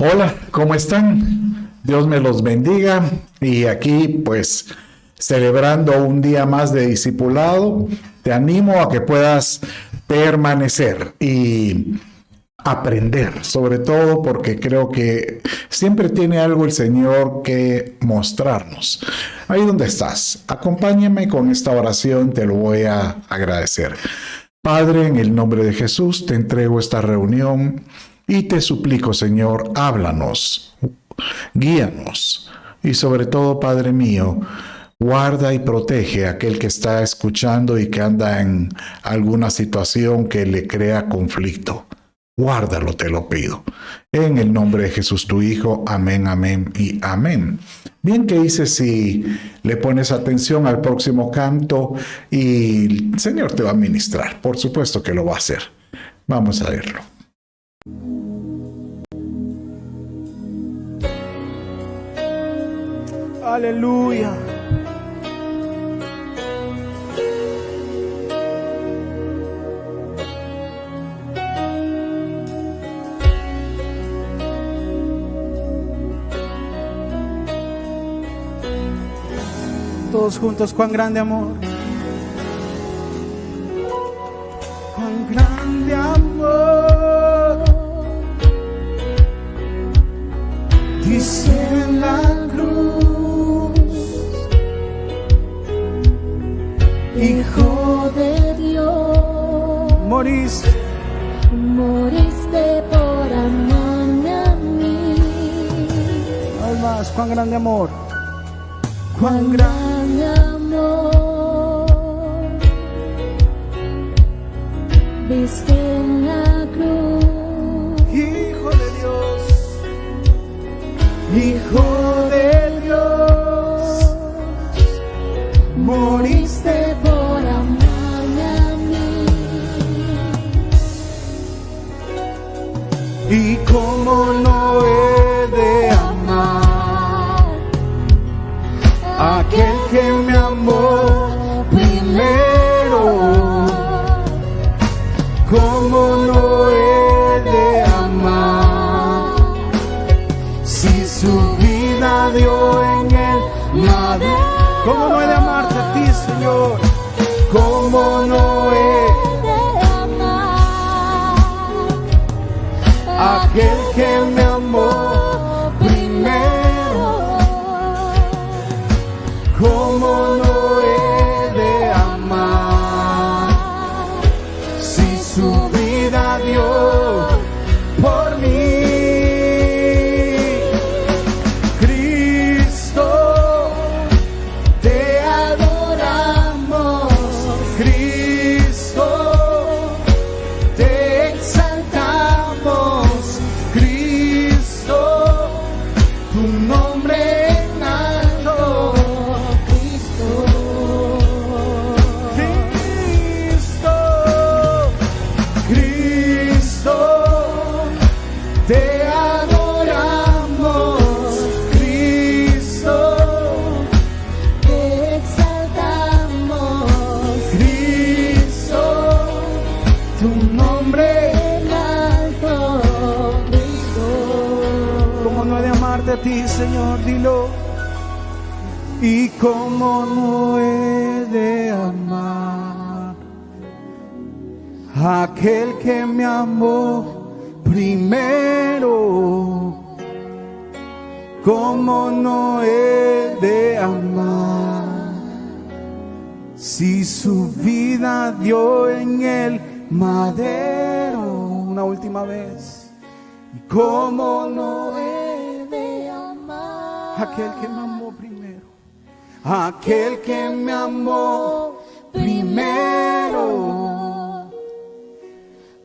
Hola, ¿cómo están? Dios me los bendiga y aquí pues celebrando un día más de discipulado, te animo a que puedas permanecer y aprender, sobre todo porque creo que siempre tiene algo el Señor que mostrarnos. Ahí donde estás, acompáñame con esta oración, te lo voy a agradecer. Padre, en el nombre de Jesús, te entrego esta reunión y te suplico, Señor, háblanos, guíanos y sobre todo, Padre mío, guarda y protege a aquel que está escuchando y que anda en alguna situación que le crea conflicto. Guárdalo, te lo pido. En el nombre de Jesús, tu Hijo. Amén, amén y amén. Bien, ¿qué dices si le pones atención al próximo canto y el Señor te va a ministrar? Por supuesto que lo va a hacer. Vamos a verlo. Aleluya. Todos juntos, cuán grande amor. Cuán grande amor. Dice en la cruz, Hijo de Dios, moriste por amarme a mí. una vez más, cuán grande amor. Cuán grande amor viste en la cruz. Hijo de Dios, Hijo de Dios, moriste Por amarme a mí. y cómo no he de amar a aquel que me amó primero. Cómo no he de amar si su vida dio en el madero. ¿Cómo no he de amarte a ti, Señor? ¿Cómo no he De amar a aquel que me amó primero? ¿Cómo no he de amar si su vida dio por mí? Cristo, te adoramos. Cristo, te exaltamos. Cristo, tu nombre en alto. Cristo, Cristo, te adoramos. Cristo, te exaltamos. Cristo, tu nombre. En alto, Cristo. ¿Cómo no he de amarte a ti, Señor? Dilo. Y cómo no he de amar a aquel que me amó primero. Cómo no he de amar si su vida dio en el madero. Una última vez. Y cómo no he De amar aquel que me amó primero, aquel que me amó primero.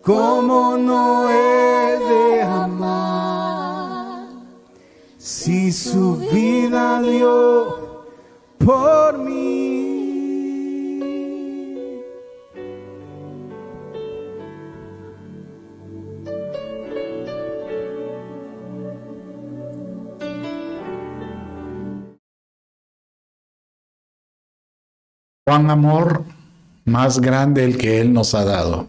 ¿Cómo no he de amar si su vida dio por mí? Cuán amor más grande el que Él nos ha dado.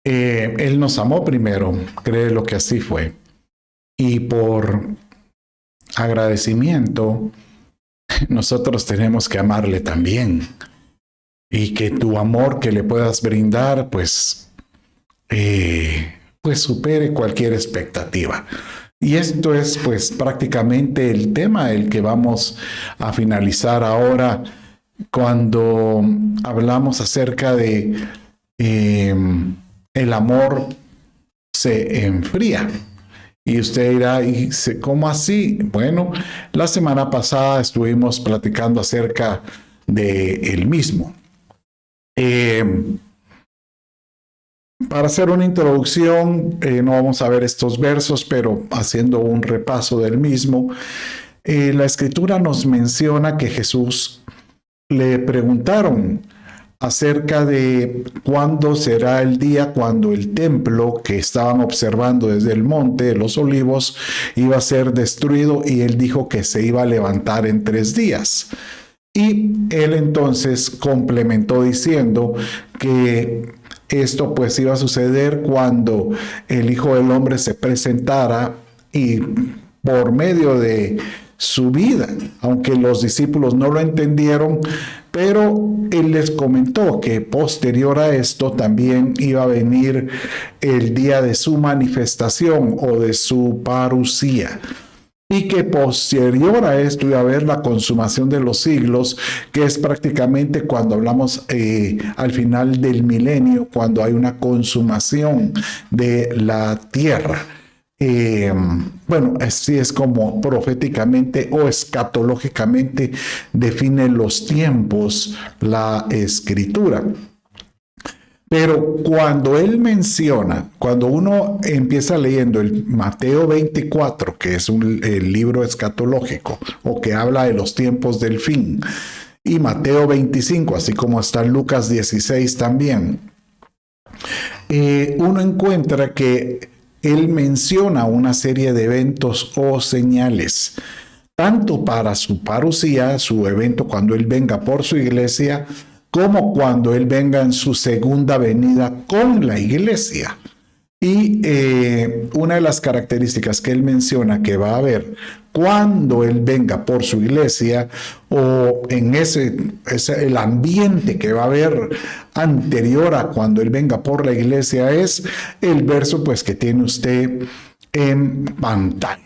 Él nos amó primero, créelo que así fue. y por agradecimiento, nosotros tenemos que amarle también. Y que tu amor que le puedas brindar, pues supere cualquier expectativa. Y esto es pues prácticamente el tema el que vamos a finalizar ahora cuando hablamos acerca de el amor se enfría. Y usted dirá, ¿cómo así? Bueno, la semana pasada estuvimos platicando acerca de el mismo. Para hacer una introducción, no vamos a ver estos versos, pero haciendo un repaso del mismo, la Escritura nos menciona que Jesús le preguntaron acerca de cuándo será el día cuando el templo que estaban observando desde el monte de los olivos iba a ser destruido, y él dijo que se iba a levantar en 3 días. Y él entonces complementó diciendo que esto pues iba a suceder cuando el Hijo del Hombre se presentara y por medio de su vida, aunque los discípulos no lo entendieron, pero él les comentó que posterior a esto también iba a venir el día de su manifestación o de su parusía. Y que posterior a esto iba a haber la consumación de los siglos, que es prácticamente cuando hablamos al final del milenio, cuando hay una consumación de la tierra. Bueno, así es como proféticamente o escatológicamente define los tiempos la Escritura. Pero cuando él menciona, cuando uno empieza leyendo el Mateo 24, que es el libro escatológico, o que habla de los tiempos del fin, y Mateo 25, así como está Lucas 16 también, uno encuentra que él menciona una serie de eventos o señales, tanto para su parusía, su evento cuando él venga por su iglesia, como cuando él venga en su segunda venida con la iglesia. Y una de las características que él menciona que va a haber cuando él venga por su iglesia, o en el ambiente que va a haber anterior a cuando él venga por la iglesia, es el verso pues que tiene usted en pantalla.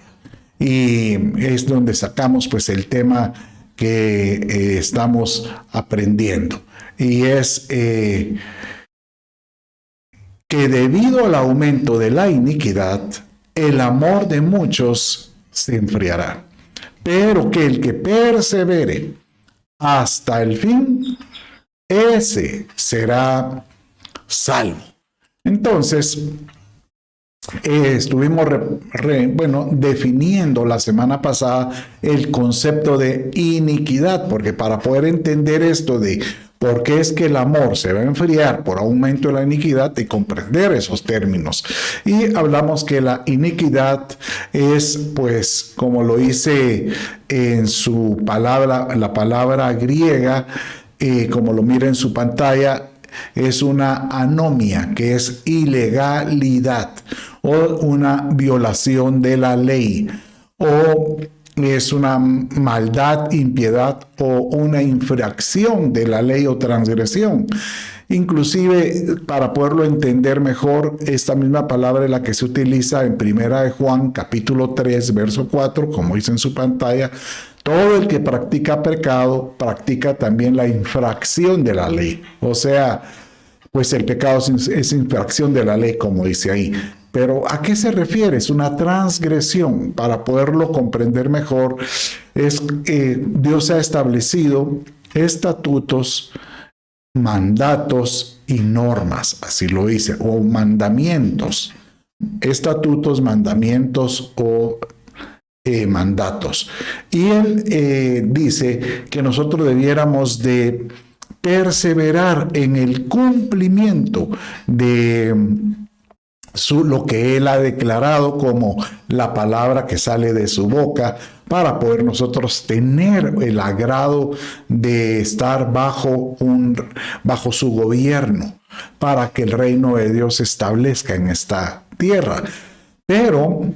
Y es donde sacamos pues el tema que estamos aprendiendo. Y es que debido al aumento de la iniquidad, el amor de muchos se enfriará. Pero que el que persevere hasta el fin, ese será salvo. Entonces, estuvimos definiendo la semana pasada el concepto de iniquidad, porque para poder entender esto de por qué es que el amor se va a enfriar por aumento de la iniquidad y comprender esos términos. Y hablamos que la iniquidad es, pues, como lo hice en su palabra, la palabra griega, como lo mira en su pantalla, es una anomia, que es ilegalidad o una violación de la ley, o es una maldad, impiedad o una infracción de la ley o transgresión. Inclusive, para poderlo entender mejor, esta misma palabra es la que se utiliza en 1 de Juan, capítulo 3, verso 4, como dice en su pantalla: todo el que practica pecado, practica también la infracción de la ley. O sea, pues el pecado es infracción de la ley, como dice ahí. Pero ¿a qué se refiere? Es una transgresión. Para poderlo comprender mejor, Dios ha establecido estatutos, mandatos y normas, así lo dice, o mandamientos. Estatutos, mandamientos o mandatos. Y él dice que nosotros debiéramos de perseverar en el cumplimiento de lo que él ha declarado como la palabra que sale de su boca, para poder nosotros tener el agrado de estar bajo su gobierno, para que el reino de Dios se establezca en esta tierra. Pero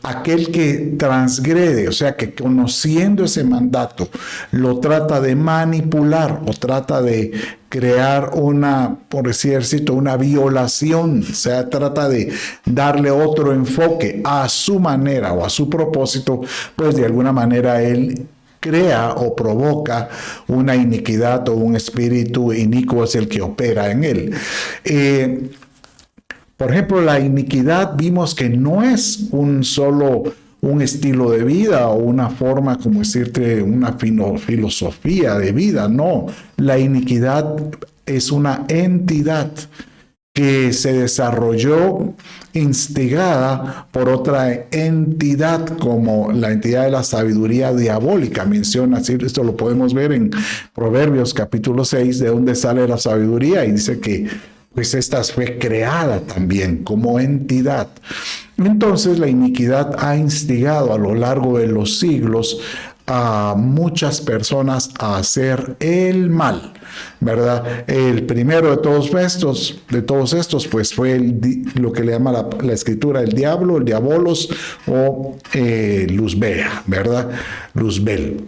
aquel que transgrede, o sea, que conociendo ese mandato, lo trata de manipular o trata de crear una, por decirlo, una violación, o sea, trata de darle otro enfoque a su manera o a su propósito, pues de alguna manera él crea o provoca una iniquidad o un espíritu inicuo es el que opera en él. Por ejemplo, la iniquidad vimos que no es un estilo de vida o una forma, como decirte, una filosofía de vida, no. La iniquidad es una entidad que se desarrolló instigada por otra entidad, como la entidad de la sabiduría diabólica. Menciona, esto lo podemos ver en Proverbios capítulo 6, de dónde sale la sabiduría, y dice que pues esta fue creada también como entidad. Entonces la iniquidad ha instigado a lo largo de los siglos a muchas personas a hacer el mal, ¿verdad? El primero de todos estos, pues fue lo que le llama la escritura el diablo, el diabolos o Luzbea, ¿verdad? Luzbel.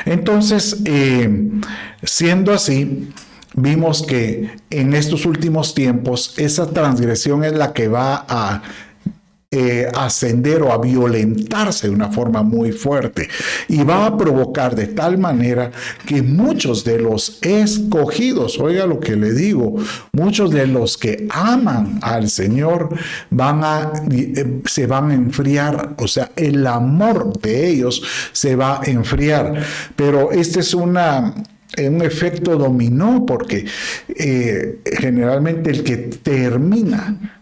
Entonces, siendo así, vimos que en estos últimos tiempos esa transgresión es la que va a ascender o a violentarse de una forma muy fuerte y va a provocar de tal manera que muchos de los escogidos, oiga lo que le digo, muchos de los que aman al Señor se van a enfriar, o sea, el amor de ellos se va a enfriar. Pero este es un efecto dominó, porque generalmente el que termina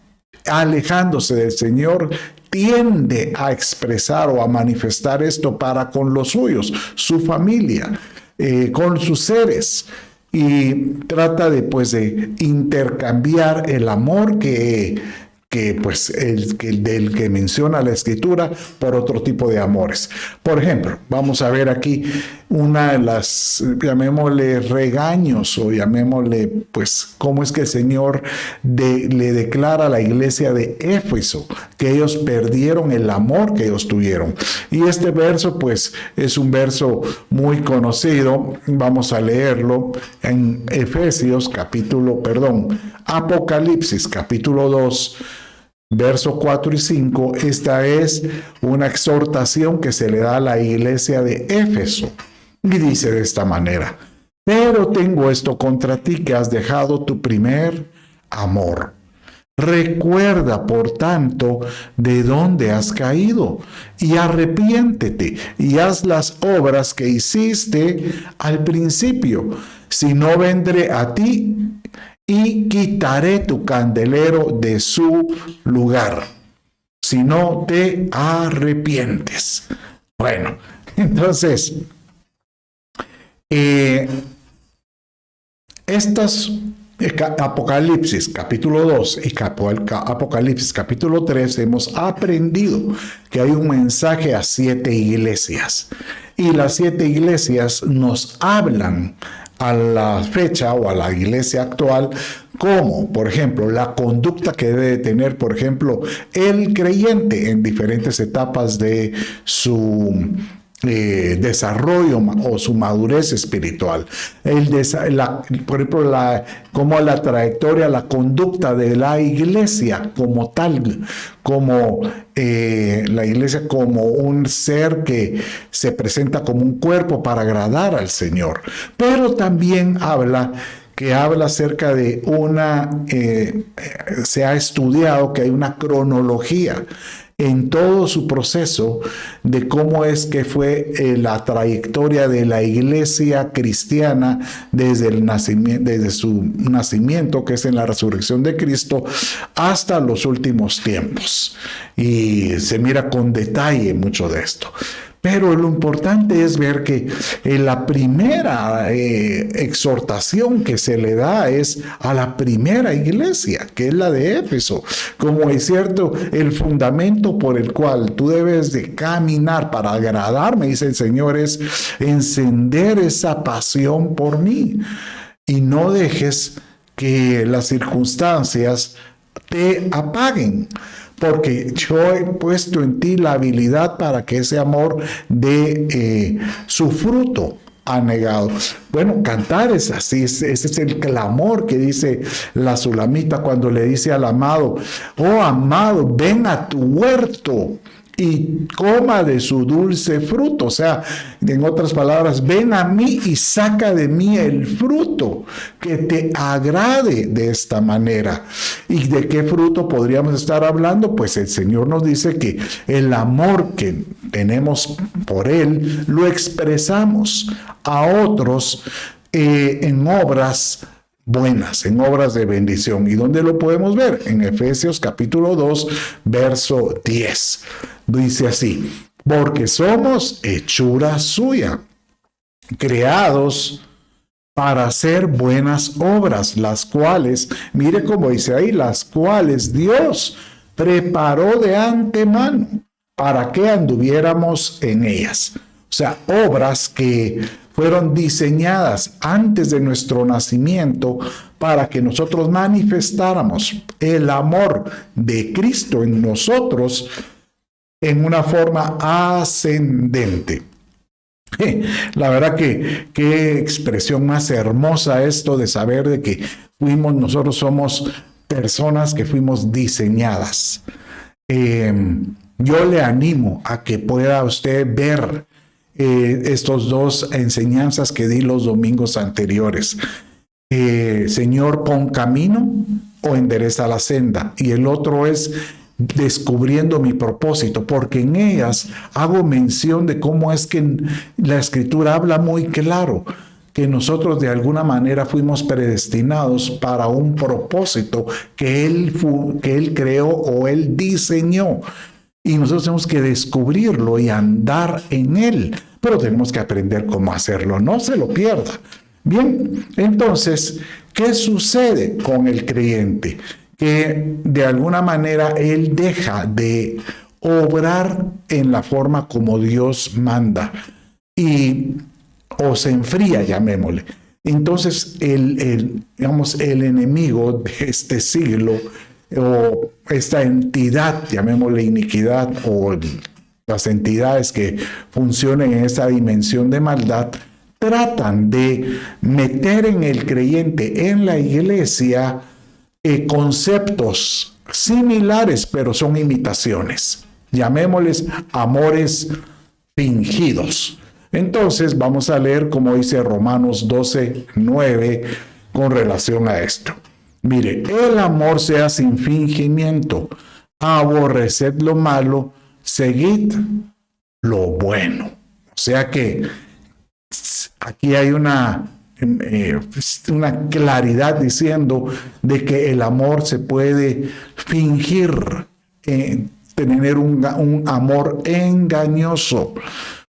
alejándose del Señor tiende a expresar o a manifestar esto para con los suyos, su familia, con sus seres, y trata de intercambiar el amor del que menciona la Escritura por otro tipo de amores. Por ejemplo, vamos a ver aquí una de las, llamémosle regaños, o llamémosle, pues, cómo es que el Señor le declara a la iglesia de Éfeso que ellos perdieron el amor que ellos tuvieron. Y este verso, pues, es un verso muy conocido. Vamos a leerlo en Apocalipsis, capítulo 2, verso 4 y 5, esta es una exhortación que se le da a la iglesia de Éfeso. Y dice de esta manera: pero tengo esto contra ti, que has dejado tu primer amor. Recuerda, por tanto, de dónde has caído, y arrepiéntete, y haz las obras que hiciste al principio. Si no, vendré a ti y quitaré tu candelero de su lugar, si no te arrepientes. Bueno, entonces, Apocalipsis capítulo 2 y Apocalipsis capítulo 3 hemos aprendido que hay un mensaje a 7 iglesias, y las 7 iglesias nos hablan a la fecha o a la iglesia actual, como, por ejemplo, la conducta que debe tener, por ejemplo, el creyente en diferentes etapas de su desarrollo o su madurez espiritual. Por ejemplo, como la trayectoria, la conducta de la iglesia como tal, como la iglesia como un ser que se presenta como un cuerpo para agradar al Señor. Pero también habla acerca de se ha estudiado que hay una cronología en todo su proceso de cómo es que fue la trayectoria de la iglesia cristiana desde su nacimiento, que es en la resurrección de Cristo, hasta los últimos tiempos. Y se mira con detalle mucho de esto. Pero lo importante es ver que la primera exhortación que se le da es a la primera iglesia, que es la de Éfeso. Como es cierto, el fundamento por el cual tú debes de caminar para agradarme, dice el Señor, es encender esa pasión por mí. Y no dejes que las circunstancias te apaguen. porque yo he puesto en ti la habilidad para que ese amor dé su fruto anegado. Bueno, cantar es así, ese es el clamor que dice la Sulamita cuando le dice al amado: oh amado, ven a tu huerto y coma de su dulce fruto. O sea, en otras palabras, ven a mí y saca de mí el fruto que te agrade de esta manera. ¿Y de qué fruto podríamos estar hablando? Pues el Señor nos dice que el amor que tenemos por Él lo expresamos a otros en obras buenas, en obras de bendición. ¿Y dónde lo podemos ver? En Efesios capítulo 2, verso 10. Dice así: porque somos hechura suya, creados para hacer buenas obras, las cuales, mire cómo dice ahí, las cuales Dios preparó de antemano para que anduviéramos en ellas. O sea, obras que fueron diseñadas antes de nuestro nacimiento para que nosotros manifestáramos el amor de Cristo en nosotros en una forma ascendente. La verdad que qué expresión más hermosa esto de saber de que nosotros somos personas que fuimos diseñadas. Yo le animo a que pueda usted ver estos dos enseñanzas que di los domingos anteriores. Señor, pon camino o endereza la senda. Y el otro es descubriendo mi propósito, porque en ellas hago mención de cómo es que la Escritura habla muy claro que nosotros de alguna manera fuimos predestinados para un propósito que Él creó o Él diseñó. Y nosotros tenemos que descubrirlo y andar en él, pero tenemos que aprender cómo hacerlo, no se lo pierda. Bien, entonces, ¿qué sucede con el creyente? Que de alguna manera él deja de obrar en la forma como Dios manda o se enfría, llamémosle. Entonces, el enemigo de este siglo, o esta entidad, llamémosle iniquidad, o las entidades que funcionan en esa dimensión de maldad, tratan de meter en el creyente, en la iglesia, conceptos similares, pero son imitaciones. Llamémosles amores fingidos. Entonces vamos a leer como dice Romanos 12:9 con relación a esto. Mire, el amor sea sin fingimiento, aborreced lo malo, seguid lo bueno. O sea que aquí hay una claridad diciendo de que el amor se puede fingir, tener un amor engañoso.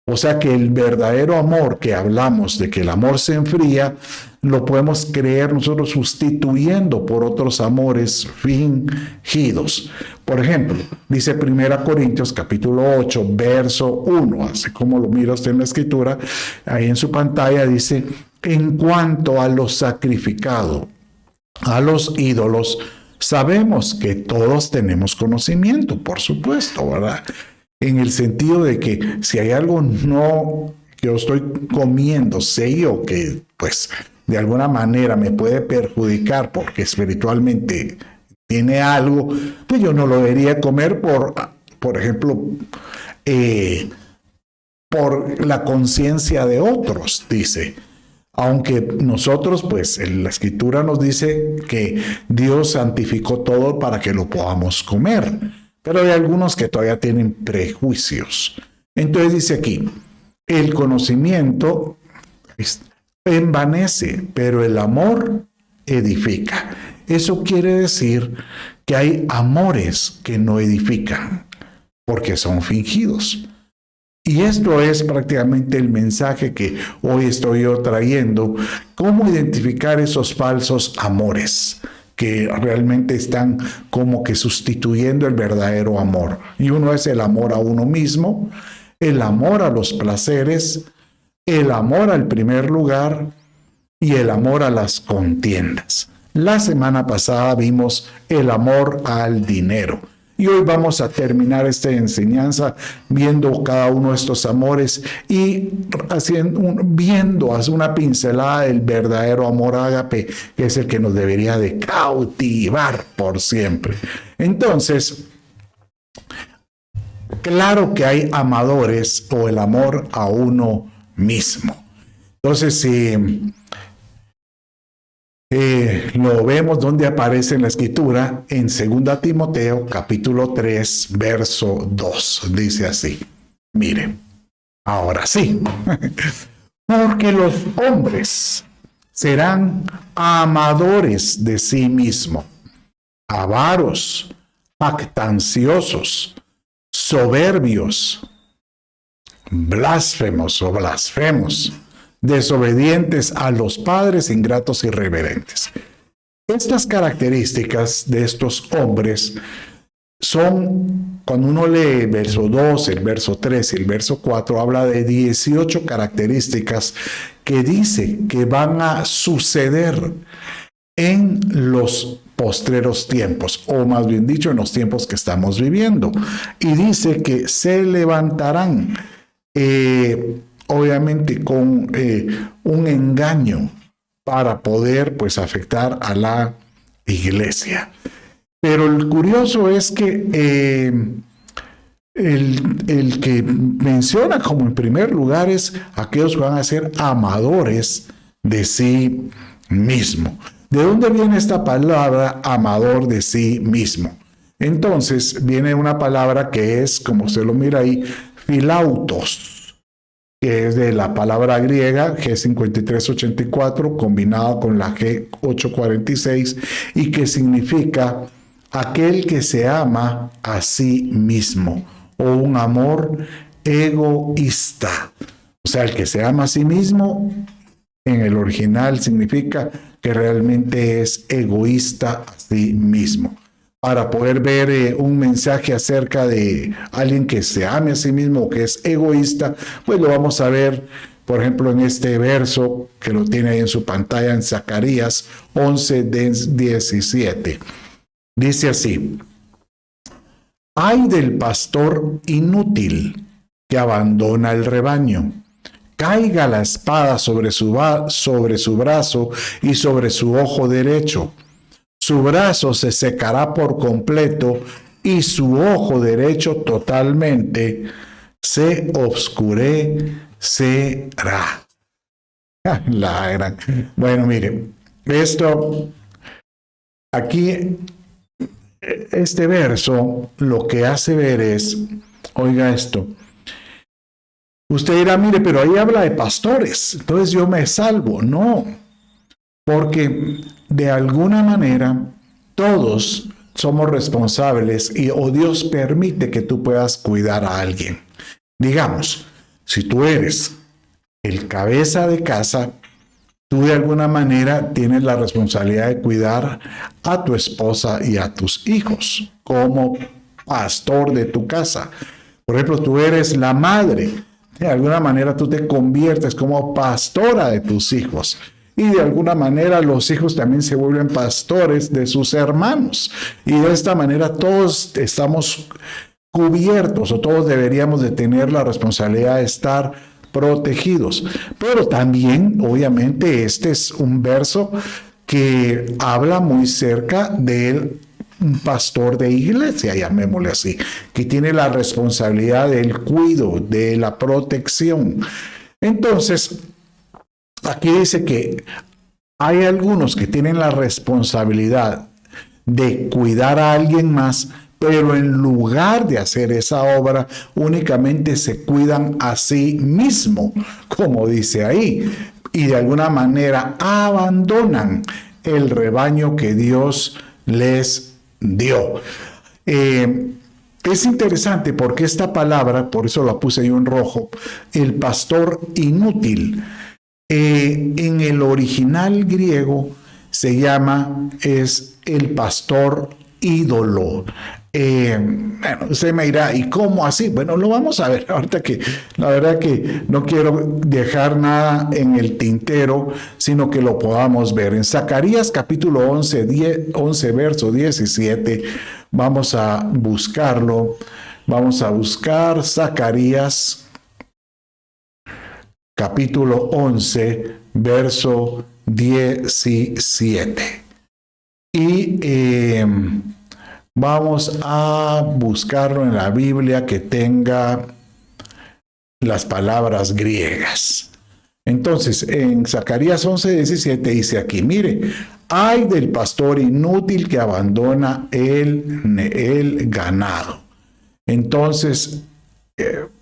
O sea que el verdadero amor que hablamos de que el amor se enfría, lo podemos creer nosotros sustituyendo por otros amores fingidos. Por ejemplo, dice 1 Corintios capítulo 8, verso 1, así como lo mira usted en la escritura, ahí en su pantalla dice: en cuanto a lo sacrificado a los ídolos, sabemos que todos tenemos conocimiento, por supuesto, ¿verdad? En el sentido de que si hay algo que yo estoy comiendo, sé yo que pues de alguna manera me puede perjudicar porque espiritualmente tiene algo, pues yo no lo debería comer por ejemplo, por la conciencia de otros, dice. Aunque nosotros, pues, la Escritura nos dice que Dios santificó todo para que lo podamos comer. Pero hay algunos que todavía tienen prejuicios. Entonces dice aquí, el conocimiento envanece, pero el amor edifica. Eso quiere decir que hay amores que no edifican, porque son fingidos. Y esto es prácticamente el mensaje que hoy estoy yo trayendo, cómo identificar esos falsos amores que realmente están como que sustituyendo el verdadero amor. Y uno es el amor a uno mismo, el amor a los placeres, el amor al primer lugar y el amor a las contiendas. La semana pasada vimos el amor al dinero. Y hoy vamos a terminar esta enseñanza viendo cada uno de estos amores y viendo una pincelada del verdadero amor ágape, que es el que nos debería de cautivar por siempre. Entonces, claro que hay amadores o el amor a uno mismo. Entonces, si lo vemos donde aparece en la escritura, en 2 Timoteo capítulo 3, verso 2, dice así. Mire, ahora sí, porque los hombres serán amadores de sí mismos, avaros, jactanciosos, soberbios, blasfemos o blasfemos, desobedientes a los padres, ingratos y irreverentes. Estas características de estos hombres son, cuando uno lee el verso 2, el verso 3 y el verso 4, habla de 18 características que dice que van a suceder en los postreros tiempos, o más bien dicho, en los tiempos que estamos viviendo. Y dice que se levantarán, obviamente con un engaño para poder pues afectar a la iglesia. Pero el curioso es que el que menciona como en primer lugar es aquellos que van a ser amadores de sí mismo. ¿De dónde viene esta palabra amador de sí mismo? Entonces viene una palabra que es, como usted lo mira ahí, philautos, que es de la palabra griega G5384 combinada con la G846 y que significa aquel que se ama a sí mismo, o un amor egoísta. O sea, el que se ama a sí mismo en el original significa que realmente es egoísta a sí mismo. Para poder ver un mensaje acerca de alguien que se ame a sí mismo o que es egoísta, pues lo vamos a ver, por ejemplo, en este verso que lo tiene ahí en su pantalla en Zacarías 11:17. Dice así: ay del pastor inútil que abandona el rebaño. Caiga la espada sobre su brazo y sobre su ojo derecho. Su brazo se secará por completo y su ojo derecho totalmente se oscurecerá. Bueno, mire, esto aquí, este verso lo que hace ver es, oiga esto, usted dirá, mire, pero ahí habla de pastores, entonces yo me salvo. No, porque de alguna manera todos somos responsables o Dios permite que tú puedas cuidar a alguien. Digamos, si tú eres el cabeza de casa, tú de alguna manera tienes la responsabilidad de cuidar a tu esposa y a tus hijos como pastor de tu casa. Por ejemplo, tú eres la madre. De alguna manera tú te conviertes como pastora de tus hijos. Y de alguna manera los hijos también se vuelven pastores de sus hermanos. Y de esta manera todos estamos cubiertos, o todos deberíamos de tener la responsabilidad de estar protegidos. Pero también, obviamente, este es un verso que habla muy cerca de un pastor de iglesia, llamémosle así, que tiene la responsabilidad del cuidado, de la protección. Entonces, aquí dice que hay algunos que tienen la responsabilidad de cuidar a alguien más, pero en lugar de hacer esa obra, únicamente se cuidan a sí mismo, como dice ahí, y de alguna manera abandonan el rebaño que Dios les dio. Es interesante porque esta palabra, por eso la puse yo en rojo, el pastor inútil, en el original griego se llama, es el pastor ídolo. Bueno, usted me dirá, ¿y cómo así? Bueno, lo vamos a ver ahorita, que la verdad que no quiero dejar nada en el tintero, sino que lo podamos ver. En Zacarías capítulo 11, verso 17, Vamos a buscarlo. Vamos a buscar Zacarías capítulo 11, verso 17. Y vamos a buscarlo en la Biblia que tenga las palabras griegas. Entonces, en Zacarías 11:17 dice aquí, mire, ay del pastor inútil que abandona el ganado. Entonces,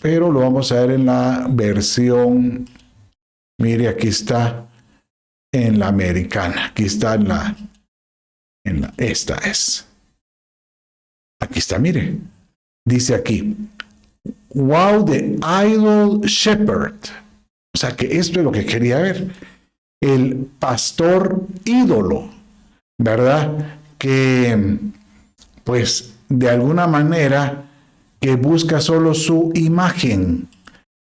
pero lo vamos a ver en la versión, mire, aquí está en la americana, aquí está esta es. Aquí está, mire, dice aquí, wow, the idol shepherd. O sea que esto es lo que quería ver. El pastor ídolo, ¿verdad? Que, pues, de alguna manera, que busca solo su imagen.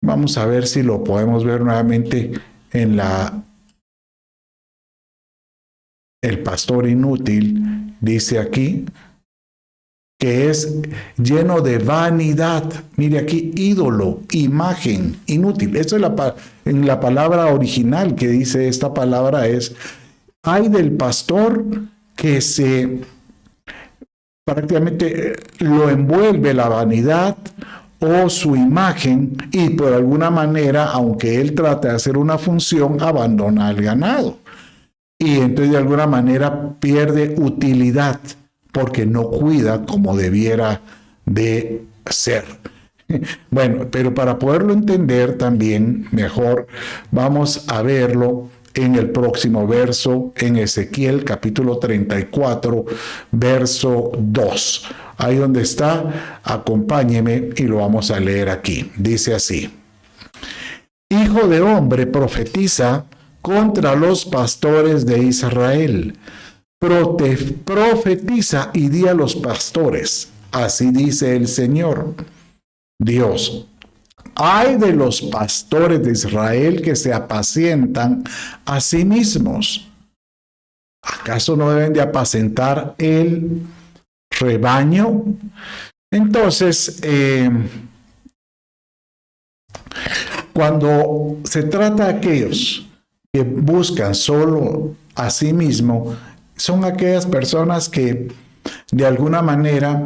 Vamos a ver si lo podemos ver nuevamente en el pastor inútil, dice aquí, que es lleno de vanidad. Mire aquí, ídolo, imagen, inútil. Esto es en la palabra original que dice esta palabra es, ay del pastor que prácticamente lo envuelve la vanidad o su imagen y por alguna manera, aunque él trate de hacer una función, abandona al ganado. Y entonces de alguna manera pierde utilidad, porque no cuida como debiera de ser. Bueno, pero para poderlo entender también mejor, vamos a verlo en el próximo verso, en Ezequiel capítulo 34, verso 2. Ahí donde está, acompáñeme y lo vamos a leer aquí. Dice así: Hijo de hombre, profetiza contra los pastores de Israel. Profetiza y di a los pastores, así dice el Señor Dios. Ay de los pastores de Israel que se apacientan a sí mismos. ¿Acaso no deben de apacentar el rebaño? Entonces, cuando se trata de aquellos que buscan solo a sí mismo, son aquellas personas que de alguna manera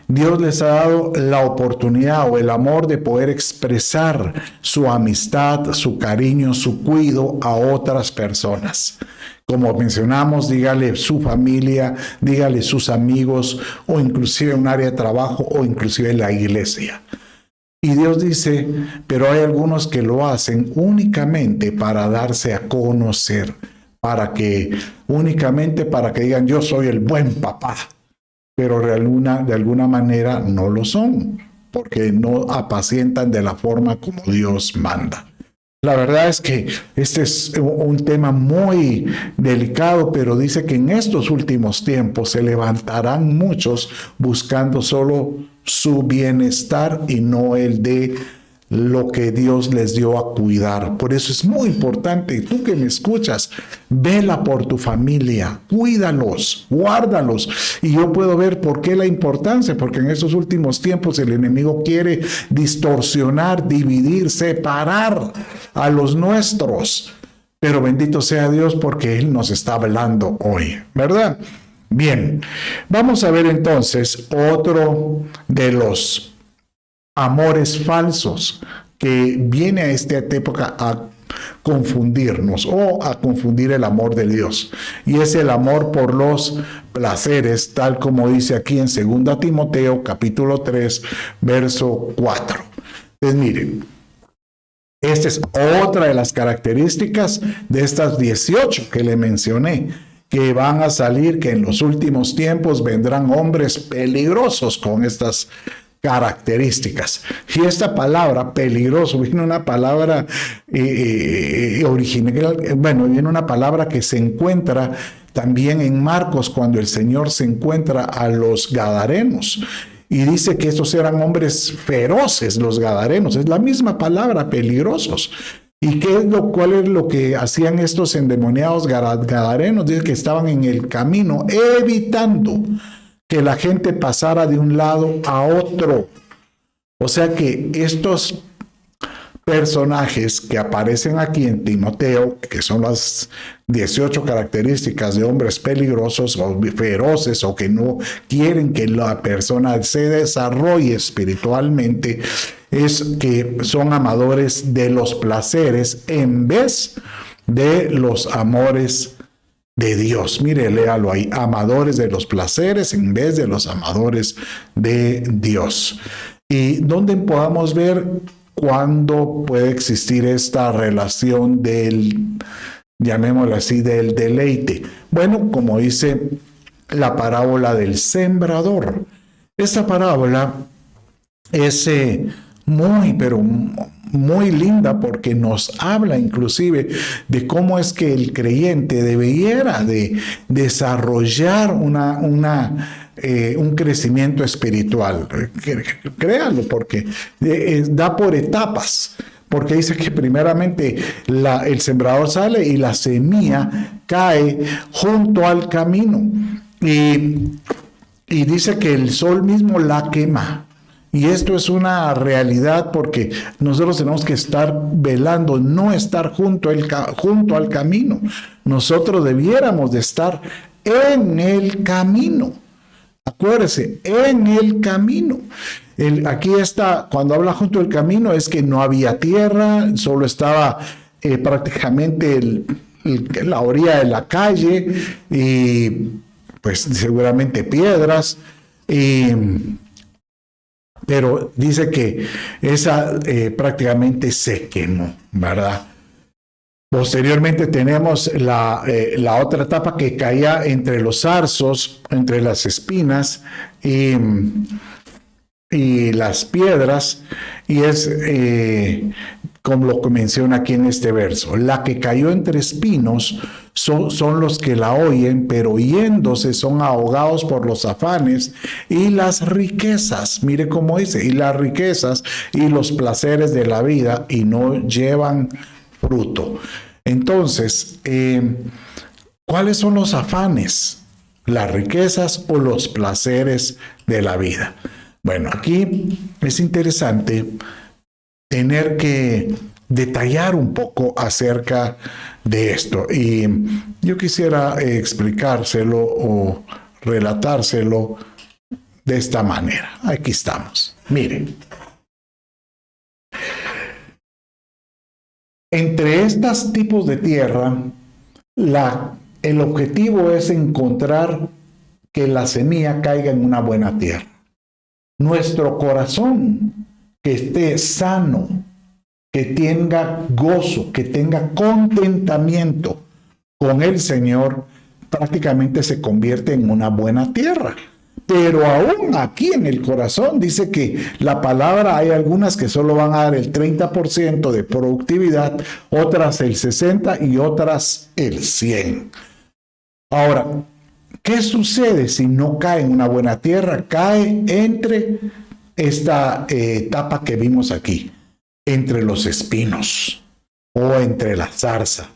Dios les ha dado la oportunidad o el amor de poder expresar su amistad, su cariño, su cuidado a otras personas. Como mencionamos, dígale su familia, dígale sus amigos o inclusive un área de trabajo o inclusive la iglesia. Y Dios dice, pero hay algunos que lo hacen únicamente para darse a conocer, únicamente para que digan yo soy el buen papá, pero de alguna manera no lo son, porque no apacientan de la forma como Dios manda. La verdad es que este es un tema muy delicado, pero dice que en estos últimos tiempos se levantarán muchos buscando solo su bienestar y no el de lo que Dios les dio a cuidar. Por eso es muy importante, tú que me escuchas, vela por tu familia, cuídalos, guárdalos. Y yo puedo ver por qué la importancia, porque en estos últimos tiempos el enemigo quiere distorsionar, dividir, separar a los nuestros. Pero bendito sea Dios porque Él nos está hablando hoy, ¿verdad? Bien, vamos a ver entonces otro de los amores falsos que viene a esta época a confundirnos o a confundir el amor de Dios. Y es el amor por los placeres, tal como dice aquí en 2 Timoteo capítulo 3, verso 4. Entonces miren, esta es otra de las características de estas 18 que le mencioné, que van a salir, que en los últimos tiempos vendrán hombres peligrosos con estas características. Y esta palabra peligroso viene una palabra original, viene una palabra que se encuentra también en Marcos cuando el Señor se encuentra a los gadarenos y dice que estos eran hombres feroces, los gadarenos. Es la misma palabra, peligrosos. ¿Y cuál es lo que hacían estos endemoniados gadarenos? Dice que estaban en el camino evitando que la gente pasara de un lado a otro. O sea que estos personajes que aparecen aquí en Timoteo, que son las 18 características de hombres peligrosos o feroces o que no quieren que la persona se desarrolle espiritualmente, es que son amadores de los placeres en vez de los amores de Dios. Mire, léalo ahí, amadores de los placeres en vez de los amadores de Dios. Y donde podamos ver cuándo puede existir esta relación del, llamémoslo así, del deleite. Bueno, como dice la parábola del sembrador. Esta parábola es muy, pero muy linda porque nos habla inclusive de cómo es que el creyente debiera de desarrollar un crecimiento espiritual. Créanlo, porque da por etapas. Porque dice que primeramente el sembrador sale y la semilla cae junto al camino. Y dice que el sol mismo la quema. Y esto es una realidad porque nosotros tenemos que estar velando, no estar junto al camino. Nosotros debiéramos de estar en el camino. Acuérdese, en el camino. Aquí está, cuando habla junto al camino, es que no había tierra, solo estaba prácticamente la orilla de la calle y pues seguramente piedras. Pero dice que esa prácticamente se quemó, ¿verdad? Posteriormente tenemos la otra etapa que caía entre los zarzos, entre las espinas y las piedras, y es como lo que menciona aquí en este verso. La que cayó entre espinos son los que la oyen, pero yéndose son ahogados por los afanes y las riquezas. Mire cómo dice, y las riquezas y los placeres de la vida, y no llevan fruto. Entonces, ¿cuáles son los afanes? ¿Las riquezas o los placeres de la vida? Bueno, aquí es interesante tener que detallar un poco acerca de esto. Y yo quisiera explicárselo o relatárselo de esta manera. Aquí estamos. Miren. Entre estos tipos de tierra, el objetivo es encontrar que la semilla caiga en una buena tierra. Nuestro corazón que esté sano, que tenga gozo, que tenga contentamiento con el Señor, prácticamente se convierte en una buena tierra. Pero aún aquí en el corazón dice que la palabra, hay algunas que solo van a dar el 30% de productividad, otras el 60% y otras el 100%. Ahora, ¿qué sucede si no cae en una buena tierra? Cae entre esta etapa que vimos aquí, entre los espinos o entre la zarza.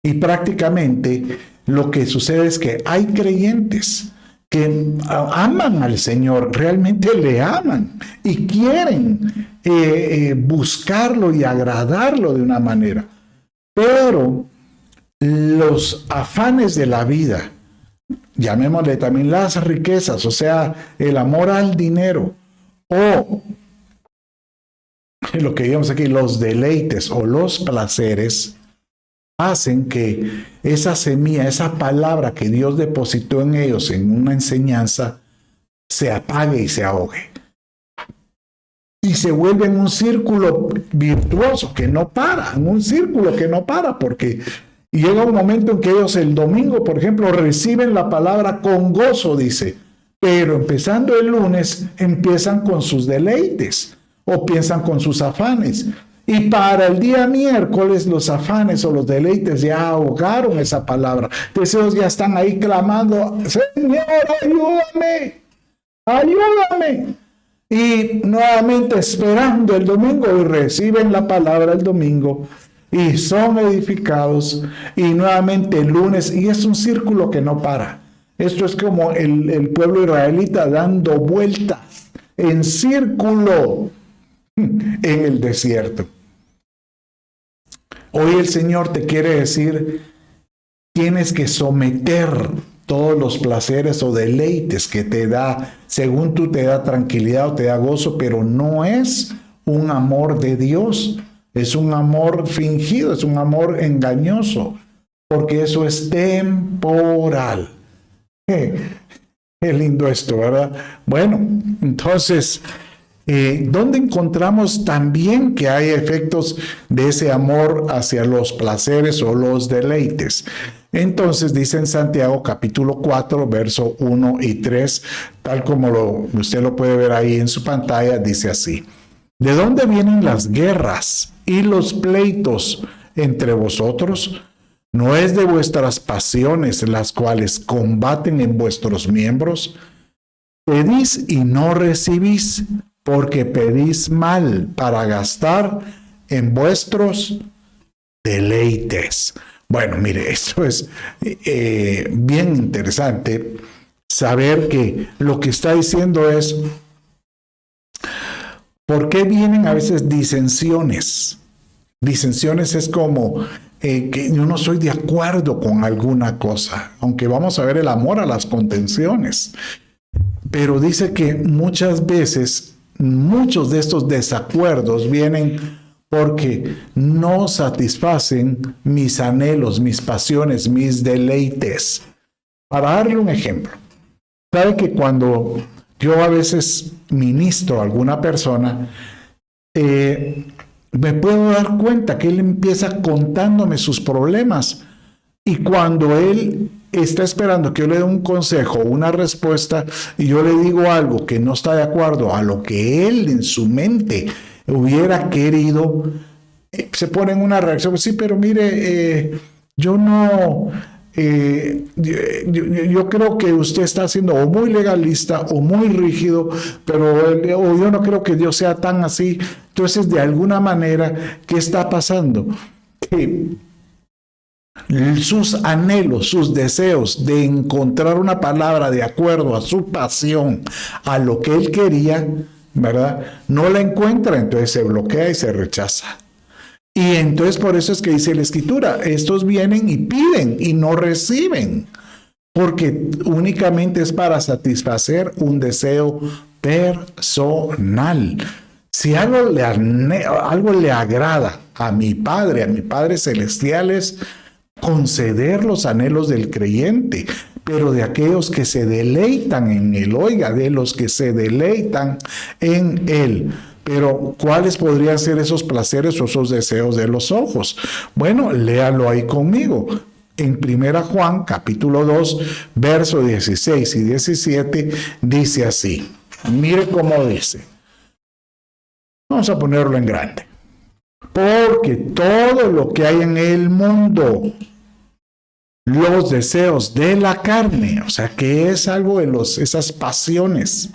Y prácticamente lo que sucede es que hay creyentes que aman al Señor, realmente le aman y quieren buscarlo y agradarlo de una manera. Pero los afanes de la vida, llamémosle también las riquezas, o sea, el amor al dinero, o lo que digamos aquí, los deleites o los placeres, hacen que esa semilla, esa palabra que Dios depositó en ellos en una enseñanza, se apague y se ahogue. Y se vuelve en un círculo virtuoso que no para, en un círculo que no para, porque llega un momento en que ellos el domingo, por ejemplo, reciben la palabra con gozo, dice, pero empezando el lunes empiezan con sus deleites o piensan con sus afanes. Y para el día miércoles los afanes o los deleites ya ahogaron esa palabra. Entonces ellos ya están ahí clamando, Señor, ayúdame, ayúdame. Y nuevamente esperando el domingo y reciben la palabra el domingo y son edificados y nuevamente el lunes, y es un círculo que no para. Esto es como el pueblo israelita dando vueltas en círculo en el desierto. Hoy el Señor te quiere decir, tienes que someter todos los placeres o deleites que te da, según tú te da tranquilidad o te da gozo, pero no es un amor de Dios, es un amor fingido, es un amor engañoso, porque eso es temporal. Qué lindo esto, ¿verdad? Bueno, entonces, ¿dónde encontramos también que hay efectos de ese amor hacia los placeres o los deleites? Entonces dice en Santiago capítulo 4, verso 1 y 3, tal como usted lo puede ver ahí en su pantalla, dice así: ¿de dónde vienen las guerras y los pleitos entre vosotros? ¿No es de vuestras pasiones las cuales combaten en vuestros miembros? Pedís y no recibís, porque pedís mal para gastar en vuestros deleites. Bueno, mire, esto es bien interesante saber que lo que está diciendo es, ¿por qué vienen a veces disensiones? Disensiones es como que yo no soy de acuerdo con alguna cosa, aunque vamos a ver el amor a las contenciones. Pero dice que muchas veces, muchos de estos desacuerdos vienen porque no satisfacen mis anhelos, mis pasiones, mis deleites. Para darle un ejemplo, sabe que cuando yo a veces ministro a alguna persona, me puedo dar cuenta que él empieza contándome sus problemas, y cuando él está esperando que yo le dé un consejo, una respuesta, y yo le digo algo que no está de acuerdo a lo que él en su mente hubiera querido, se pone en una reacción: sí, pero mire, yo no, yo creo que usted está siendo o muy legalista o muy rígido, pero o yo no creo que Dios sea tan así. Entonces, de alguna manera, ¿qué está pasando? Que sus anhelos, sus deseos de encontrar una palabra de acuerdo a su pasión, a lo que él quería, ¿verdad?, no la encuentra, entonces se bloquea y se rechaza. Y entonces por eso es que dice la Escritura, estos vienen y piden y no reciben, porque únicamente es para satisfacer un deseo personal. Si algo le agrada a mi Padre Celestial, es conceder los anhelos del creyente, pero de aquellos que se deleitan en Él, oiga, de los que se deleitan en Él. Pero, ¿cuáles podrían ser esos placeres o esos deseos de los ojos? Bueno, léalo ahí conmigo. En 1 Juan, capítulo 2, versos 16 y 17, dice así. Mire cómo dice. Vamos a ponerlo en grande. Porque todo lo que hay en el mundo, los deseos de la carne, o sea, que es algo de esas pasiones,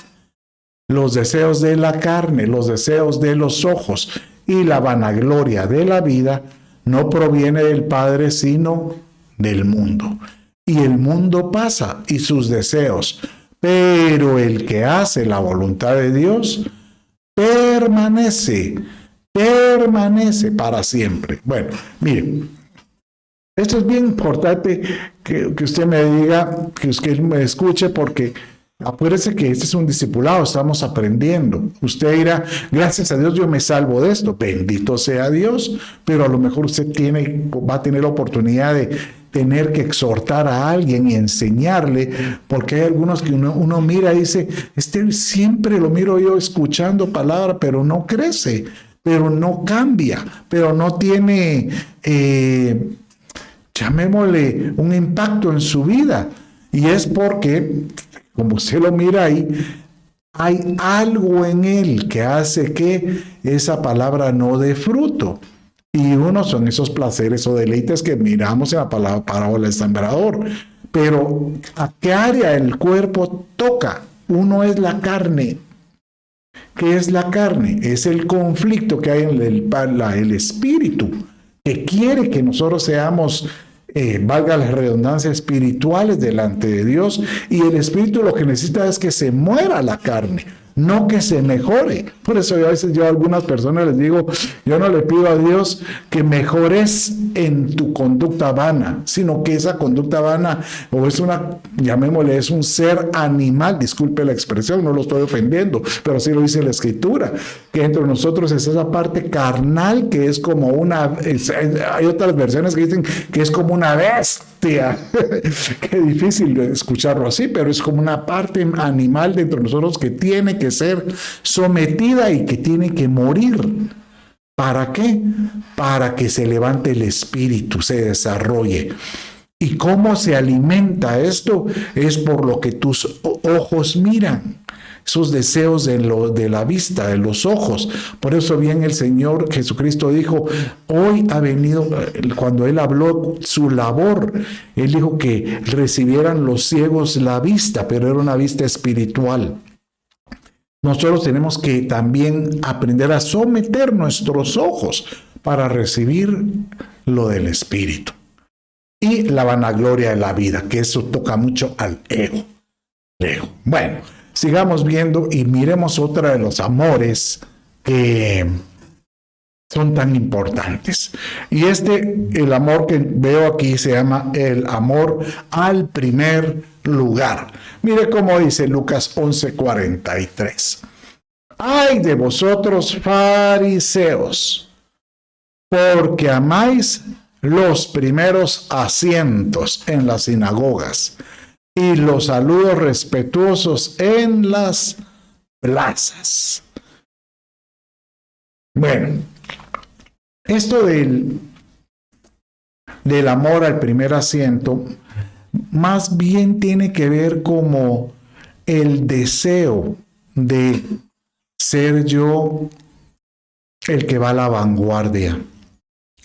los deseos de la carne, los deseos de los ojos y la vanagloria de la vida, no proviene del Padre, sino del mundo. Y el mundo pasa y sus deseos, pero el que hace la voluntad de Dios permanece para siempre. Bueno, miren, esto es bien importante que usted me diga, que usted me escuche, porque acuérdese que este es un discipulado, estamos aprendiendo. Usted dirá, gracias a Dios yo me salvo de esto, bendito sea Dios, pero a lo mejor usted va a tener la oportunidad de tener que exhortar a alguien y enseñarle, porque hay algunos que uno mira y dice, siempre lo miro yo escuchando palabra, pero no crece, pero no cambia, pero no tiene, llamémosle, un impacto en su vida. Y es porque, como usted lo mira ahí, hay algo en él que hace que esa palabra no dé fruto. Y uno son esos placeres o deleites que miramos en la parábola del sembrador. Pero ¿a qué área del cuerpo toca? Uno es la carne. ¿Qué es la carne? Es el conflicto que hay en el espíritu, que quiere que nosotros seamos valga la redundancia, espirituales delante de Dios, y el espíritu lo que necesita es que se muera la carne, no que se mejore. Por eso a veces yo a algunas personas les digo, yo no le pido a Dios que mejores en tu conducta vana, sino que esa conducta vana, o es una, llamémosle, es un ser animal, disculpe la expresión, no lo estoy ofendiendo, pero así lo dice la Escritura, que entre nosotros es esa parte carnal que es como hay otras versiones que dicen que es como una bestia. Qué difícil escucharlo así, pero es como una parte animal dentro de nosotros que tiene que ser sometida y que tiene que morir. ¿Para qué? Para que se levante el espíritu, se desarrolle. ¿Y cómo se alimenta esto? Es por lo que tus ojos miran. Esos deseos de la vista, de los ojos. Por eso bien el Señor Jesucristo dijo, hoy ha venido, cuando Él habló su labor, Él dijo que recibieran los ciegos la vista, pero era una vista espiritual. Nosotros tenemos que también aprender a someter nuestros ojos para recibir lo del Espíritu. Y la vanagloria de la vida, que eso toca mucho al ego. Bueno, sigamos viendo y miremos otra de los amores que son tan importantes. Y el amor que veo aquí se llama el amor al primer lugar. Mire cómo dice Lucas 11:43. Ay de vosotros, fariseos, porque amáis los primeros asientos en las sinagogas y los saludos respetuosos en las plazas. Bueno, esto del amor al primer asiento, más bien tiene que ver como el deseo de ser yo el que va a la vanguardia.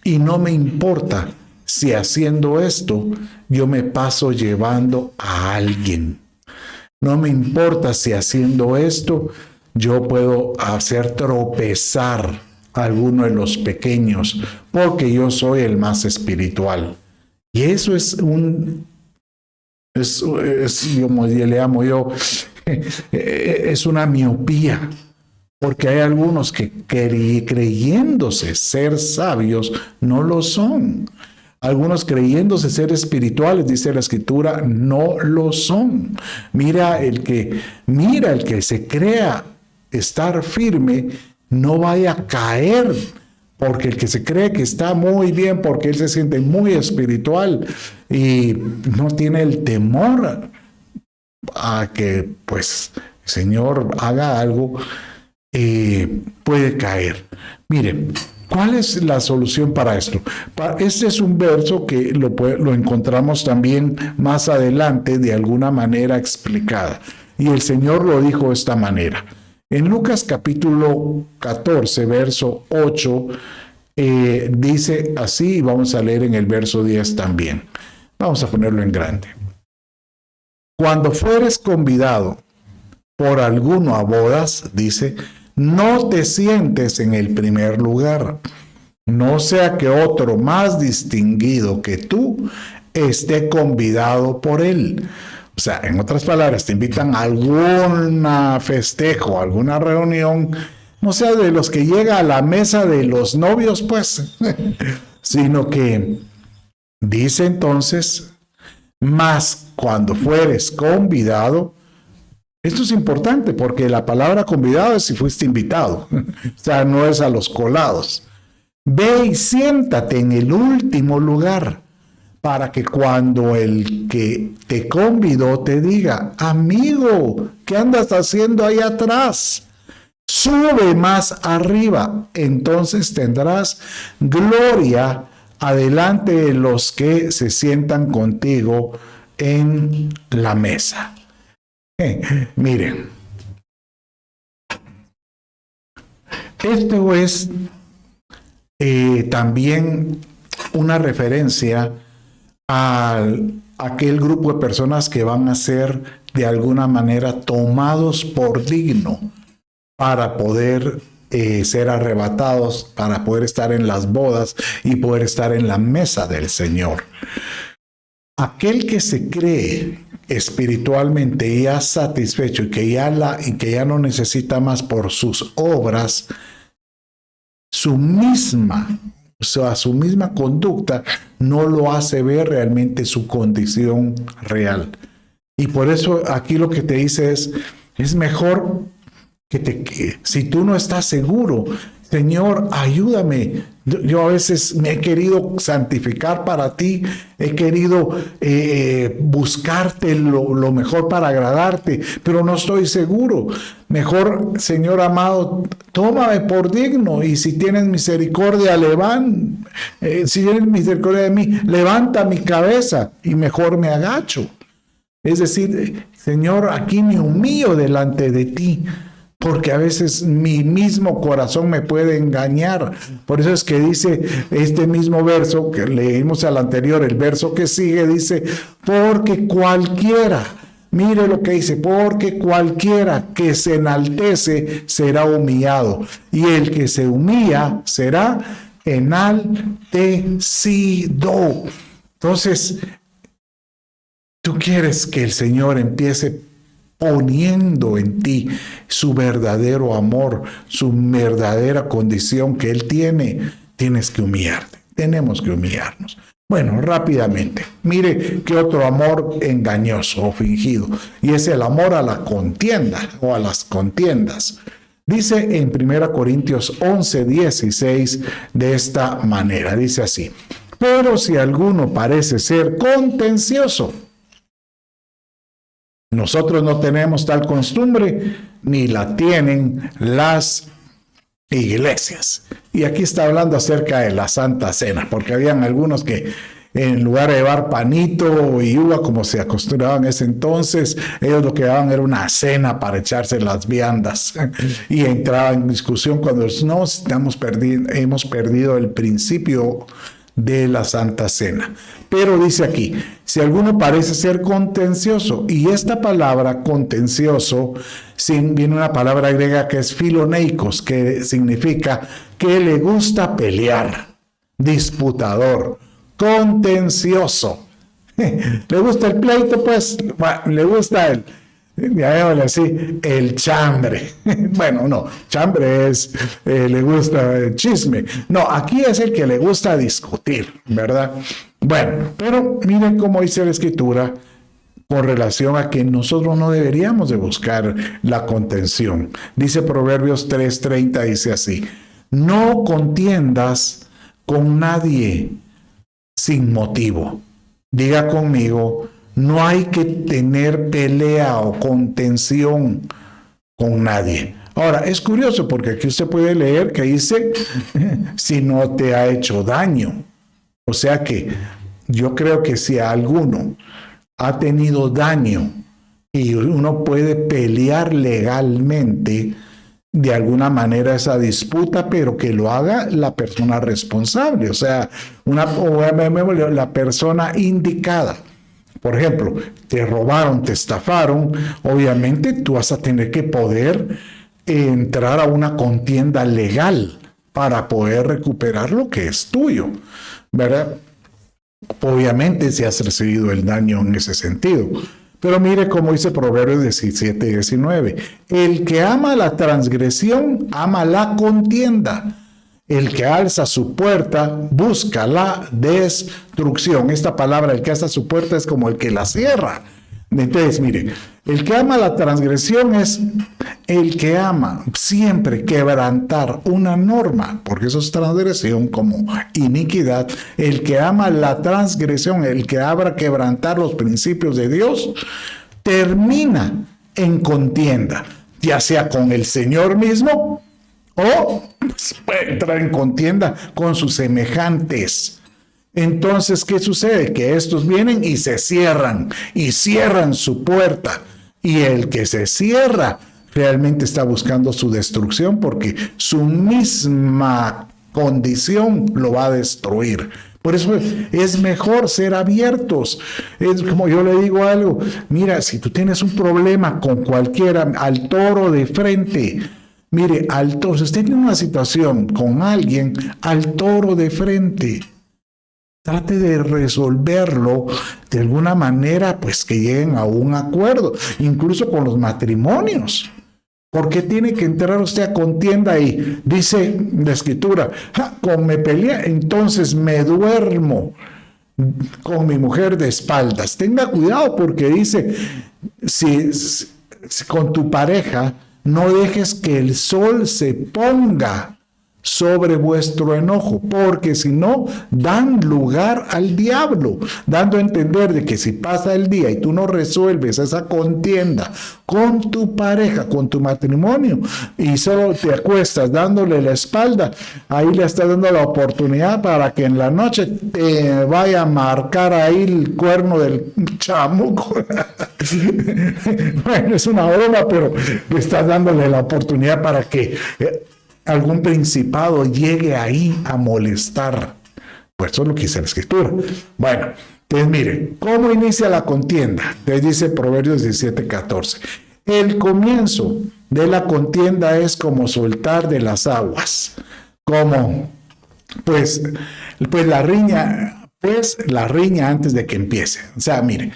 Y no me importa si haciendo esto yo me paso llevando a alguien. No me importa si haciendo esto yo puedo hacer tropezar a alguno de los pequeños, porque yo soy el más espiritual. Y eso como le llamo yo, es una miopía. Porque hay algunos que creyéndose ser sabios, no lo son. Algunos creyéndose ser espirituales, dice la Escritura, no lo son. Mira el que se crea estar firme, no vaya a caer. Porque el que se cree que está muy bien, porque él se siente muy espiritual y no tiene el temor a que, pues, el Señor haga algo, puede caer. Miren, ¿cuál es la solución para esto? Este es un verso que lo encontramos también más adelante de alguna manera explicada. Y el Señor lo dijo de esta manera. En Lucas capítulo 14, verso 8, dice así, y vamos a leer en el verso 10 también. Vamos a ponerlo en grande. Cuando fueres convidado por alguno a bodas, dice, no te sientes en el primer lugar, no sea que otro más distinguido que tú esté convidado por él. O sea, en otras palabras, te invitan a algún festejo, alguna reunión, no sea de los que llega a la mesa de los novios, pues, sino que dice entonces, mas cuando fueres convidado. Esto es importante porque la palabra convidado es si fuiste invitado, o sea, no es a los colados. Ve y siéntate en el último lugar para que cuando el que te convidó te diga, amigo, ¿qué andas haciendo ahí atrás? Sube más arriba, entonces tendrás gloria adelante de los que se sientan contigo en la mesa. Miren, esto es también una referencia a aquel grupo de personas que van a ser de alguna manera tomados por digno para poder ser arrebatados para poder estar en las bodas y poder estar en la mesa del Señor. Aquel que se cree espiritualmente ya satisfecho y que ya no necesita más por sus obras, su misma conducta no lo hace ver realmente su condición real. Y por eso aquí lo que te dice es mejor que si tú no estás seguro, Señor, ayúdame. Yo a veces me he querido santificar para ti, he querido buscarte lo mejor para agradarte, pero no estoy seguro. Mejor, Señor amado, tómame por digno, y si tienes misericordia, si tienes misericordia de mí, levanta mi cabeza y mejor me agacho. Es decir, Señor, aquí me humillo delante de ti, porque a veces mi mismo corazón me puede engañar. Por eso es que dice este mismo verso que leímos al anterior, el verso que sigue dice, porque cualquiera, mire lo que dice, porque cualquiera que se enaltece será humillado, y el que se humilla será enaltecido. Entonces, tú quieres que el Señor empiece poniendo en ti su verdadero amor, su verdadera condición que Él tiene. Tienes que humillarte, tenemos que humillarnos. Bueno, rápidamente, mire qué otro amor engañoso o fingido, y es el amor a la contienda o a las contiendas. Dice en 1 Corintios 11:16 de esta manera, dice así: pero si alguno parece ser contencioso, nosotros no tenemos tal costumbre, ni la tienen las iglesias. Y aquí está hablando acerca de la Santa Cena, porque habían algunos que en lugar de llevar panito y uva, como se acostumbraba en ese entonces, ellos lo que daban era una cena para echarse las viandas. Y entraba en discusión cuando hemos perdido el principio de la Santa Cena. Pero dice aquí, si alguno parece ser contencioso, y esta palabra contencioso viene una palabra griega que es filoneikos, que significa que le gusta pelear, disputador, contencioso. ¿Le gusta el pleito? Pues le gusta el chambre. Bueno, no, chambre le gusta el chisme. No, aquí es el que le gusta discutir, ¿verdad? Bueno, pero miren cómo dice la Escritura con relación a que nosotros no deberíamos de buscar la contención. Dice Proverbios 3:30, dice así: no contiendas con nadie sin motivo. Diga conmigo, no hay que tener pelea o contención con nadie. Ahora, es curioso porque aquí usted puede leer que dice, si no te ha hecho daño. O sea que yo creo que si alguno ha tenido daño y uno puede pelear legalmente de alguna manera esa disputa, pero que lo haga la persona responsable, o sea, la persona indicada. Por ejemplo, te robaron, te estafaron, obviamente tú vas a tener que poder entrar a una contienda legal para poder recuperar lo que es tuyo, ¿verdad? Obviamente si has recibido el daño en ese sentido. Pero mire cómo dice Proverbios 17:19. El que ama la transgresión, ama la contienda. El que alza su puerta, busca la destrucción. Esta palabra, el que alza su puerta, es como el que la cierra. Entonces, mire, el que ama la transgresión es el que ama siempre quebrantar una norma, porque eso es transgresión como iniquidad. El que ama la transgresión, el que abra quebrantar los principios de Dios, termina en contienda, ya sea con el Señor mismo o puede entrar en contienda con sus semejantes. Entonces, ¿qué sucede? Que estos vienen y se cierran, y cierran su puerta. Y el que se cierra realmente está buscando su destrucción, porque su misma condición lo va a destruir. Por eso es mejor ser abiertos. Es como yo le digo algo, mira, si tú tienes un problema con cualquiera, al toro de frente, Mire, al toro, si usted tiene una situación con alguien, al toro de frente. Trate de resolverlo de alguna manera, pues que lleguen a un acuerdo, incluso con los matrimonios. ¿Por qué tiene que entrar usted a contienda ahí? Dice la Escritura, como me peleé, entonces me duermo con mi mujer de espaldas. Tenga cuidado porque dice, si con tu pareja no dejes que el sol se ponga sobre vuestro enojo, porque si no, dan lugar al diablo, dando a entender de que si pasa el día y tú no resuelves esa contienda con tu pareja, con tu matrimonio, y solo te acuestas dándole la espalda, ahí le estás dando la oportunidad para que en la noche te vaya a marcar ahí el cuerno del chamuco. Bueno, es una broma, pero le estás dándole la oportunidad para que algún principado llegue ahí a molestar. Pues eso es lo que dice la Escritura. Bueno, entonces mire, ¿cómo inicia la contienda? Entonces dice Proverbios 17:14. El comienzo de la contienda es como soltar de las aguas. Como, pues la riña antes de que empiece. O sea, mire,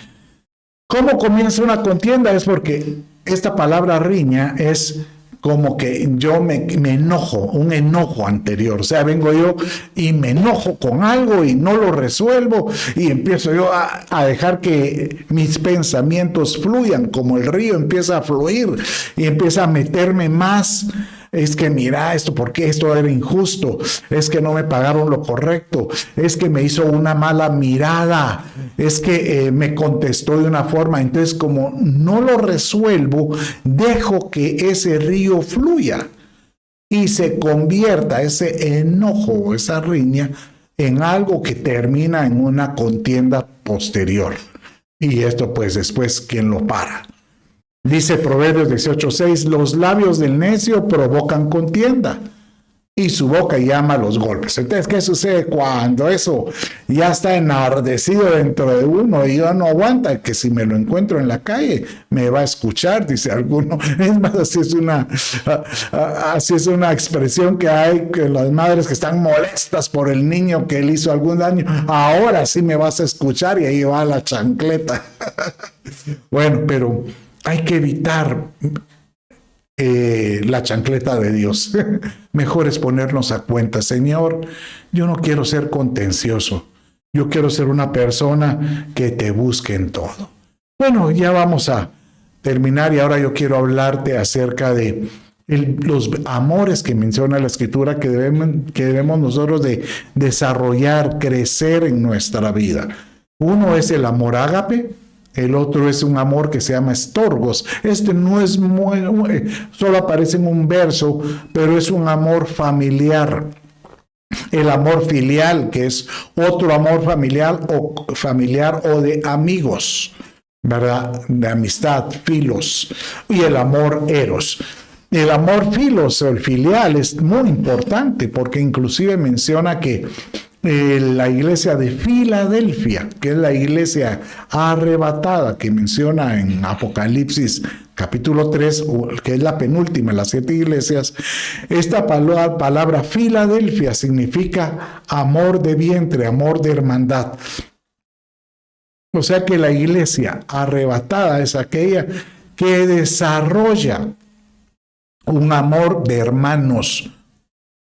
¿cómo comienza una contienda? Es porque esta palabra riña es como que yo me enojo, un enojo anterior. O sea, vengo yo y me enojo con algo y no lo resuelvo y empiezo yo a dejar que mis pensamientos fluyan, como el río empieza a fluir y empieza a meterme más. Es que mira esto, ¿por qué esto era injusto? Es que no me pagaron lo correcto, es que me hizo una mala mirada, es que me contestó de una forma. Entonces, como no lo resuelvo, dejo que ese río fluya y se convierta ese enojo, esa riña, en algo que termina en una contienda posterior. Y esto pues después, ¿quién lo para? Dice Proverbios 18:6, los labios del necio provocan contienda y su boca llama a los golpes. Entonces, ¿qué sucede cuando eso ya está enardecido dentro de uno y ya no aguanta? Que si me lo encuentro en la calle, me va a escuchar, dice alguno. Es más, así es una expresión que hay, que las madres que están molestas por el niño que le hizo algún daño, ahora sí me vas a escuchar, y ahí va la chancleta. Bueno, pero hay que evitar la chancleta de Dios. Mejor es ponernos a cuenta. Señor, yo no quiero ser contencioso. Yo quiero ser una persona que te busque en todo. Bueno, ya vamos a terminar y ahora yo quiero hablarte acerca de los amores que menciona la Escritura que debemos nosotros de desarrollar, crecer en nuestra vida. Uno es el amor ágape. El otro es un amor que se llama estorgos. Este no es solo aparece en un verso, pero es un amor familiar. El amor filial, que es otro amor familiar o de amigos, ¿verdad? De amistad, filos. Y el amor eros. El amor filos o el filial es muy importante porque inclusive menciona que la iglesia de Filadelfia, que es la iglesia arrebatada que menciona en Apocalipsis capítulo 3, que es la penúltima de las 7 iglesias, esta palabra Filadelfia significa amor de vientre, amor de hermandad. O sea que la iglesia arrebatada es aquella que desarrolla un amor de hermanos,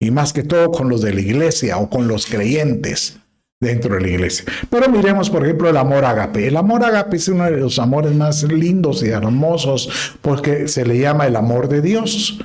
y más que todo con los de la iglesia o con los creyentes dentro de la iglesia. Pero miremos, por ejemplo, el amor ágape. El amor ágape es uno de los amores más lindos y hermosos porque se le llama el amor de Dios.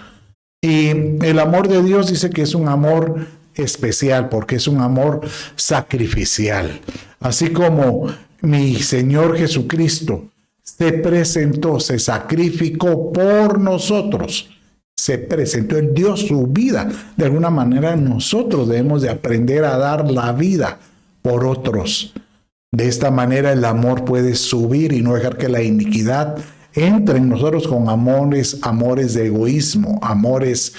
Y el amor de Dios dice que es un amor especial porque es un amor sacrificial. Así como mi Señor Jesucristo se presentó, se sacrificó por nosotros. Se presentó, Él dio su vida. De alguna manera nosotros debemos de aprender a dar la vida por otros. De esta manera el amor puede subir y no dejar que la iniquidad entre en nosotros con amores de egoísmo, amores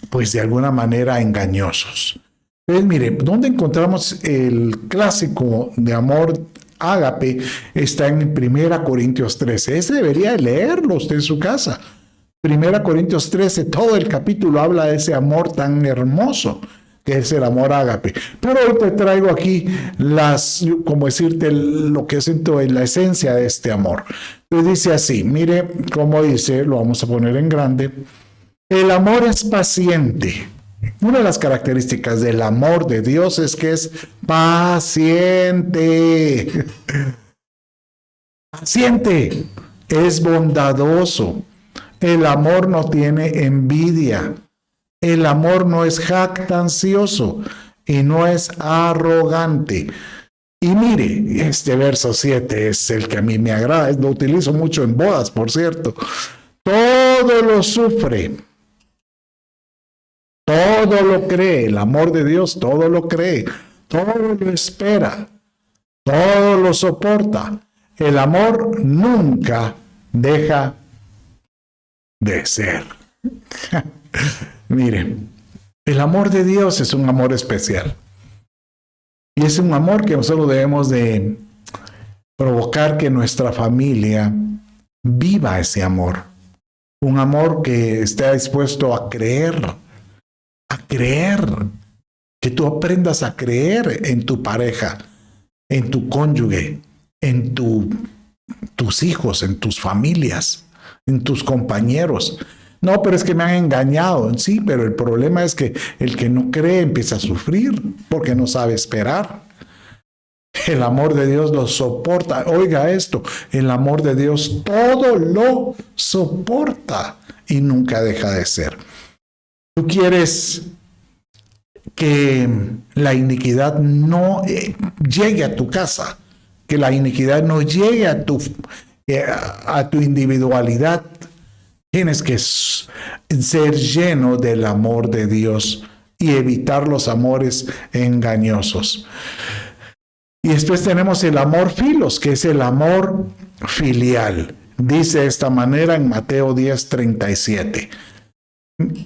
pues de alguna manera engañosos. Entonces mire, ¿dónde encontramos el clásico de amor ágape? Está en 1 Corintios 13. Ese debería leerlo usted en su casa. Primera Corintios 13, todo el capítulo habla de ese amor tan hermoso que es el amor ágape. Pero hoy te traigo aquí como decirte, lo que siento en la esencia de este amor. Entonces dice así, mire cómo dice, lo vamos a poner en grande. El amor es paciente. Una de las características del amor de Dios es que es paciente. Paciente, es bondadoso. El amor no tiene envidia. El amor no es jactancioso y no es arrogante. Y mire, este verso 7 es el que a mí me agrada, lo utilizo mucho en bodas, por cierto. Todo lo sufre, todo lo cree, el amor de Dios todo lo cree, todo lo espera, todo lo soporta. El amor nunca deja de ser. Miren, el amor de Dios es un amor especial. Y es un amor que nosotros debemos de provocar que nuestra familia viva ese amor. Un amor que esté dispuesto a creer. Que tú aprendas a creer en tu pareja, en tu cónyuge, en tus hijos, en tus familias, en tus compañeros. No, pero es que me han engañado. Sí, pero el problema es que el que no cree empieza a sufrir porque no sabe esperar. El amor de Dios lo soporta. Oiga esto, el amor de Dios todo lo soporta y nunca deja de ser. Tú quieres que la iniquidad no llegue a tu casa, que la iniquidad no llegue a tu individualidad. Tienes que ser lleno del amor de Dios y evitar los amores engañosos. Y después tenemos el amor filos, que es el amor filial. Dice de esta manera en Mateo 10:37.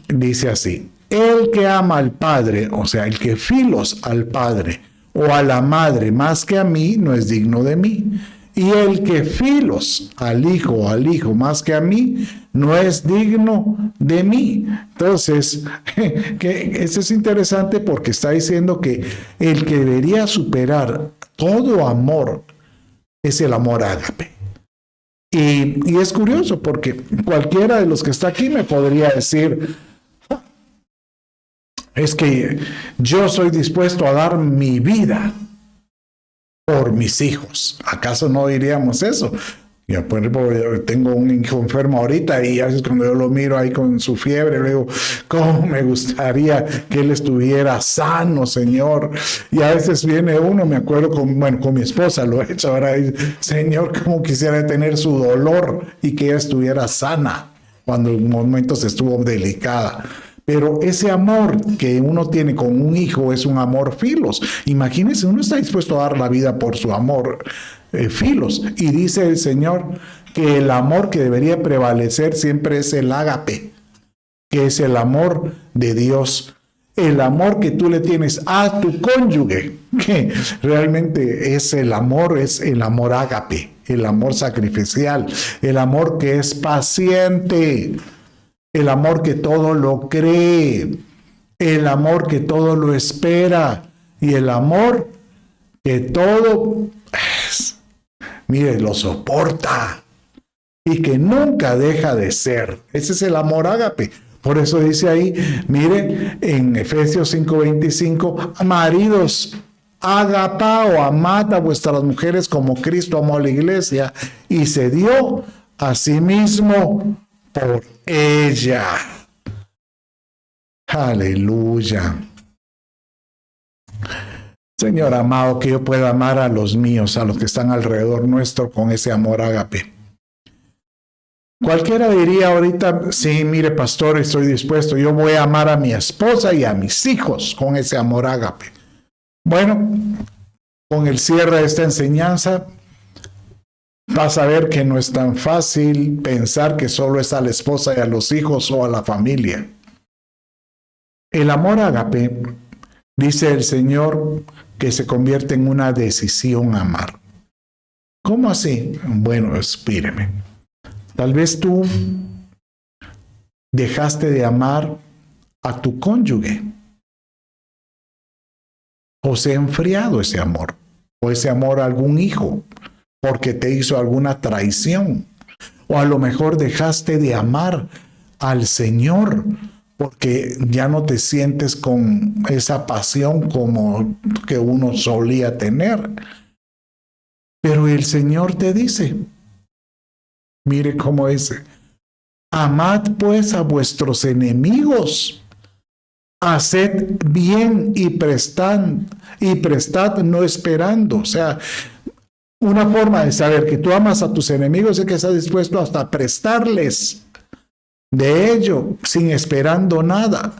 Dice así: el que ama al Padre, o sea, el que filos al Padre o a la Madre más que a mí, no es digno de mí. Y el que filos al Hijo o al Hijo más que a mí, no es digno de mí. Entonces, esto es interesante porque está diciendo que el que debería superar todo amor es el amor ágape. Y es curioso porque cualquiera de los que está aquí me podría decir, es que yo soy dispuesto a dar mi vida por mis hijos. ¿Acaso no diríamos eso? Yo, por ejemplo, tengo un hijo enfermo ahorita y a veces cuando yo lo miro ahí con su fiebre, le digo, ¿cómo me gustaría que él estuviera sano, Señor? Y a veces viene uno, me acuerdo con mi esposa, lo he hecho ahora, y, Señor, ¿cómo quisiera tener su dolor y que ella estuviera sana cuando en momentos estuvo delicada? Pero ese amor que uno tiene con un hijo es un amor filos. Imagínense, uno está dispuesto a dar la vida por su amor filos. Y dice el Señor que el amor que debería prevalecer siempre es el ágape, que es el amor de Dios. El amor que tú le tienes a tu cónyuge, que realmente es el amor ágape, el amor sacrificial, el amor que es paciente. El amor que todo lo cree, el amor que todo lo espera y el amor que todo, mire, lo soporta y que nunca deja de ser. Ese es el amor ágape. Por eso dice ahí, mire, en Efesios 5:25, maridos, agapao, amad a vuestras mujeres como Cristo amó a la iglesia y se dio a sí mismo por ella. Aleluya. Señor amado, que yo pueda amar a los míos, a los que están alrededor nuestro, con ese amor ágape. Cualquiera diría ahorita, sí, mire, pastor, estoy dispuesto, yo voy a amar a mi esposa y a mis hijos con ese amor ágape. Bueno, con el cierre de esta enseñanza, vas a ver que no es tan fácil pensar que solo es a la esposa y a los hijos o a la familia. El amor ágape, dice el Señor, que se convierte en una decisión amar. ¿Cómo así? Bueno, espíreme. Tal vez tú dejaste de amar a tu cónyuge? ¿O se ha enfriado ese amor? ¿O ese amor a algún hijo porque te hizo alguna traición? O a lo mejor dejaste de amar al Señor porque ya no te sientes con esa pasión como que uno solía tener. Pero el Señor te dice, mire cómo dice, amad pues a vuestros enemigos, haced bien y prestad no esperando. O sea, una forma de saber que tú amas a tus enemigos es que estás dispuesto hasta a prestarles de ello, sin esperando nada.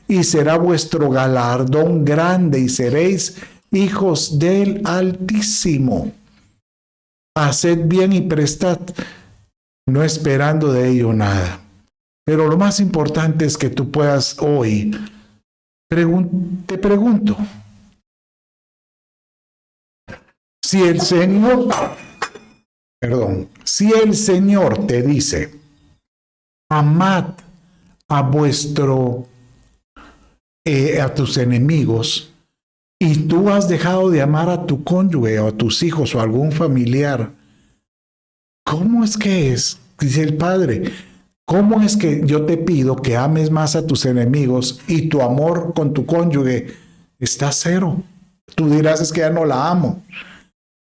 Y será vuestro galardón grande y seréis hijos del Altísimo. Haced bien y prestad, no esperando de ello nada. Pero lo más importante es que tú puedas hoy, te pregunto, si el Señor te dice, amad a tus enemigos, y tú has dejado de amar a tu cónyuge o a tus hijos o a algún familiar, ¿cómo es que es? Dice el Padre, ¿cómo es que yo te pido que ames más a tus enemigos y tu amor con tu cónyuge está cero? Tú dirás, es que ya no la amo.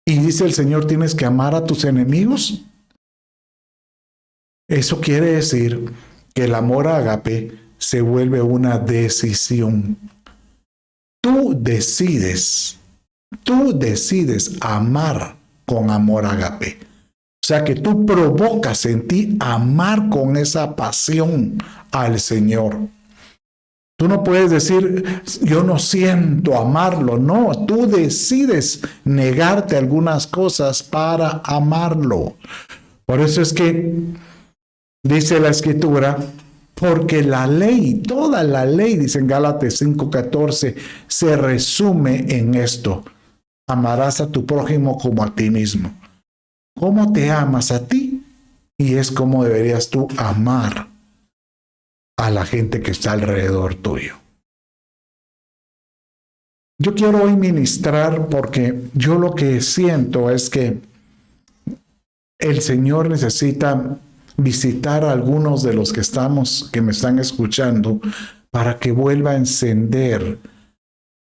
Y dice el Señor, ¿tienes que amar a tus enemigos? Eso quiere decir que el amor ágape se vuelve una decisión. Tú decides amar con amor ágape. O sea que tú provocas en ti amar con esa pasión al Señor. Tú no puedes decir, yo no siento amarlo. No, tú decides negarte algunas cosas para amarlo. Por eso es que dice la Escritura, porque la ley, toda la ley, dice en Gálatas 5:14, se resume en esto. Amarás a tu prójimo como a ti mismo. ¿Cómo te amas a ti? Y es como deberías tú amar a la gente que está alrededor tuyo. Yo quiero hoy ministrar porque yo lo que siento es que el Señor necesita visitar a algunos de los que me están escuchando para que vuelva a encender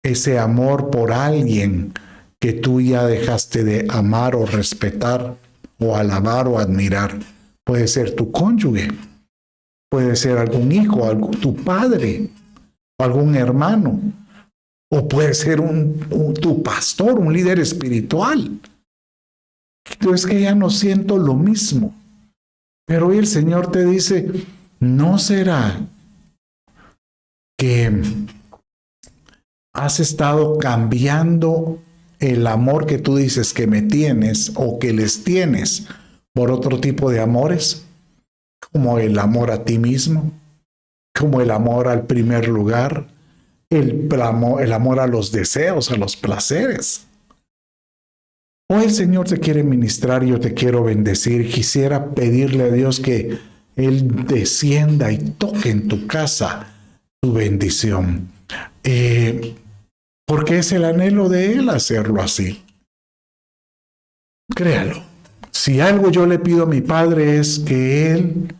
ese amor por alguien que tú ya dejaste de amar o respetar o alabar o admirar. Puede ser tu cónyuge, puede ser algún hijo, tu padre, algún hermano, o puede ser tu pastor, un líder espiritual. Es que ya no siento lo mismo. Pero hoy el Señor te dice, ¿no será que has estado cambiando el amor que tú dices que me tienes o que les tienes por otro tipo de amores? Como el amor a ti mismo, como el amor al primer lugar, el amor a los deseos, a los placeres. Hoy el Señor te quiere ministrar y yo te quiero bendecir. Quisiera pedirle a Dios que Él descienda y toque en tu casa tu bendición. Porque es el anhelo de Él hacerlo así. Créalo. Si algo yo le pido a mi Padre es que Él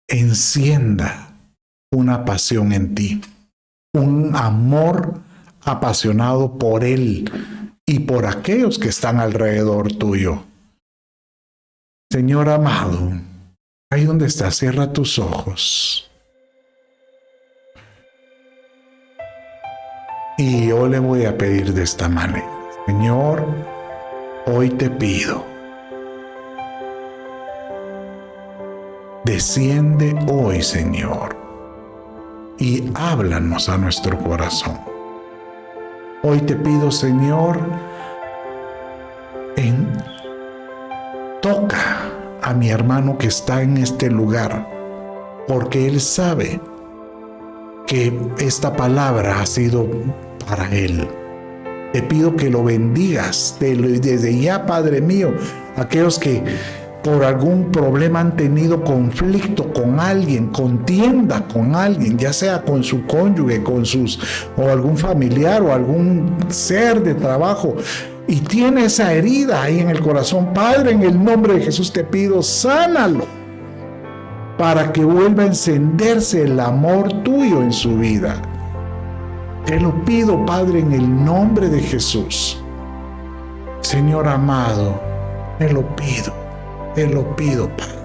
encienda una pasión en ti. Un amor apasionado por Él y por aquellos que están alrededor tuyo. Señor amado, ahí donde estás, cierra tus ojos. Y yo le voy a pedir de esta manera. Señor, hoy te pido, desciende hoy, Señor, y háblanos a nuestro corazón. Hoy te pido, Señor, toca a mi hermano que está en este lugar, porque él sabe que esta palabra ha sido para él. Te pido que lo bendigas desde ya, Padre mío, aquellos que por algún problema han tenido conflicto con alguien, contienda con alguien, ya sea con su cónyuge, o algún familiar o algún ser de trabajo, y tiene esa herida ahí en el corazón. Padre, en el nombre de Jesús te pido, sánalo, para que vuelva a encenderse el amor tuyo en su vida. Te lo pido, Padre, en el nombre de Jesús. Señor amado, te lo pido, Padre.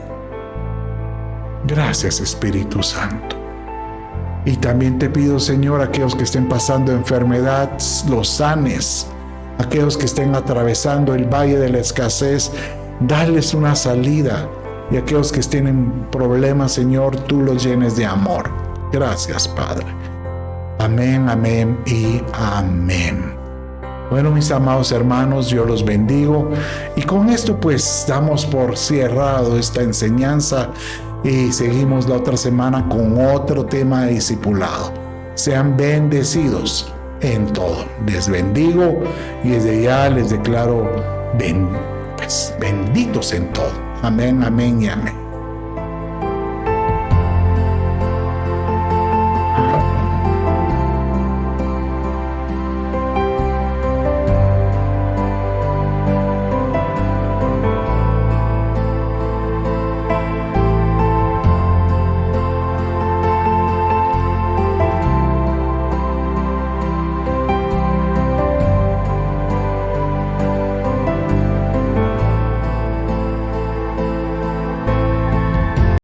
Gracias, Espíritu Santo. Y también te pido, Señor, aquellos que estén pasando enfermedad, los sanes. Aquellos que estén atravesando el valle de la escasez, dales una salida. Y aquellos que estén en problemas, Señor, tú los llenes de amor. Gracias, Padre. Amén, amén y amén. Bueno, mis amados hermanos, yo los bendigo. Y con esto pues damos por cerrado esta enseñanza y seguimos la otra semana con otro tema de discipulado. Sean bendecidos en todo. Les bendigo y desde ya les declaro benditos en todo. Amén, amén y amén.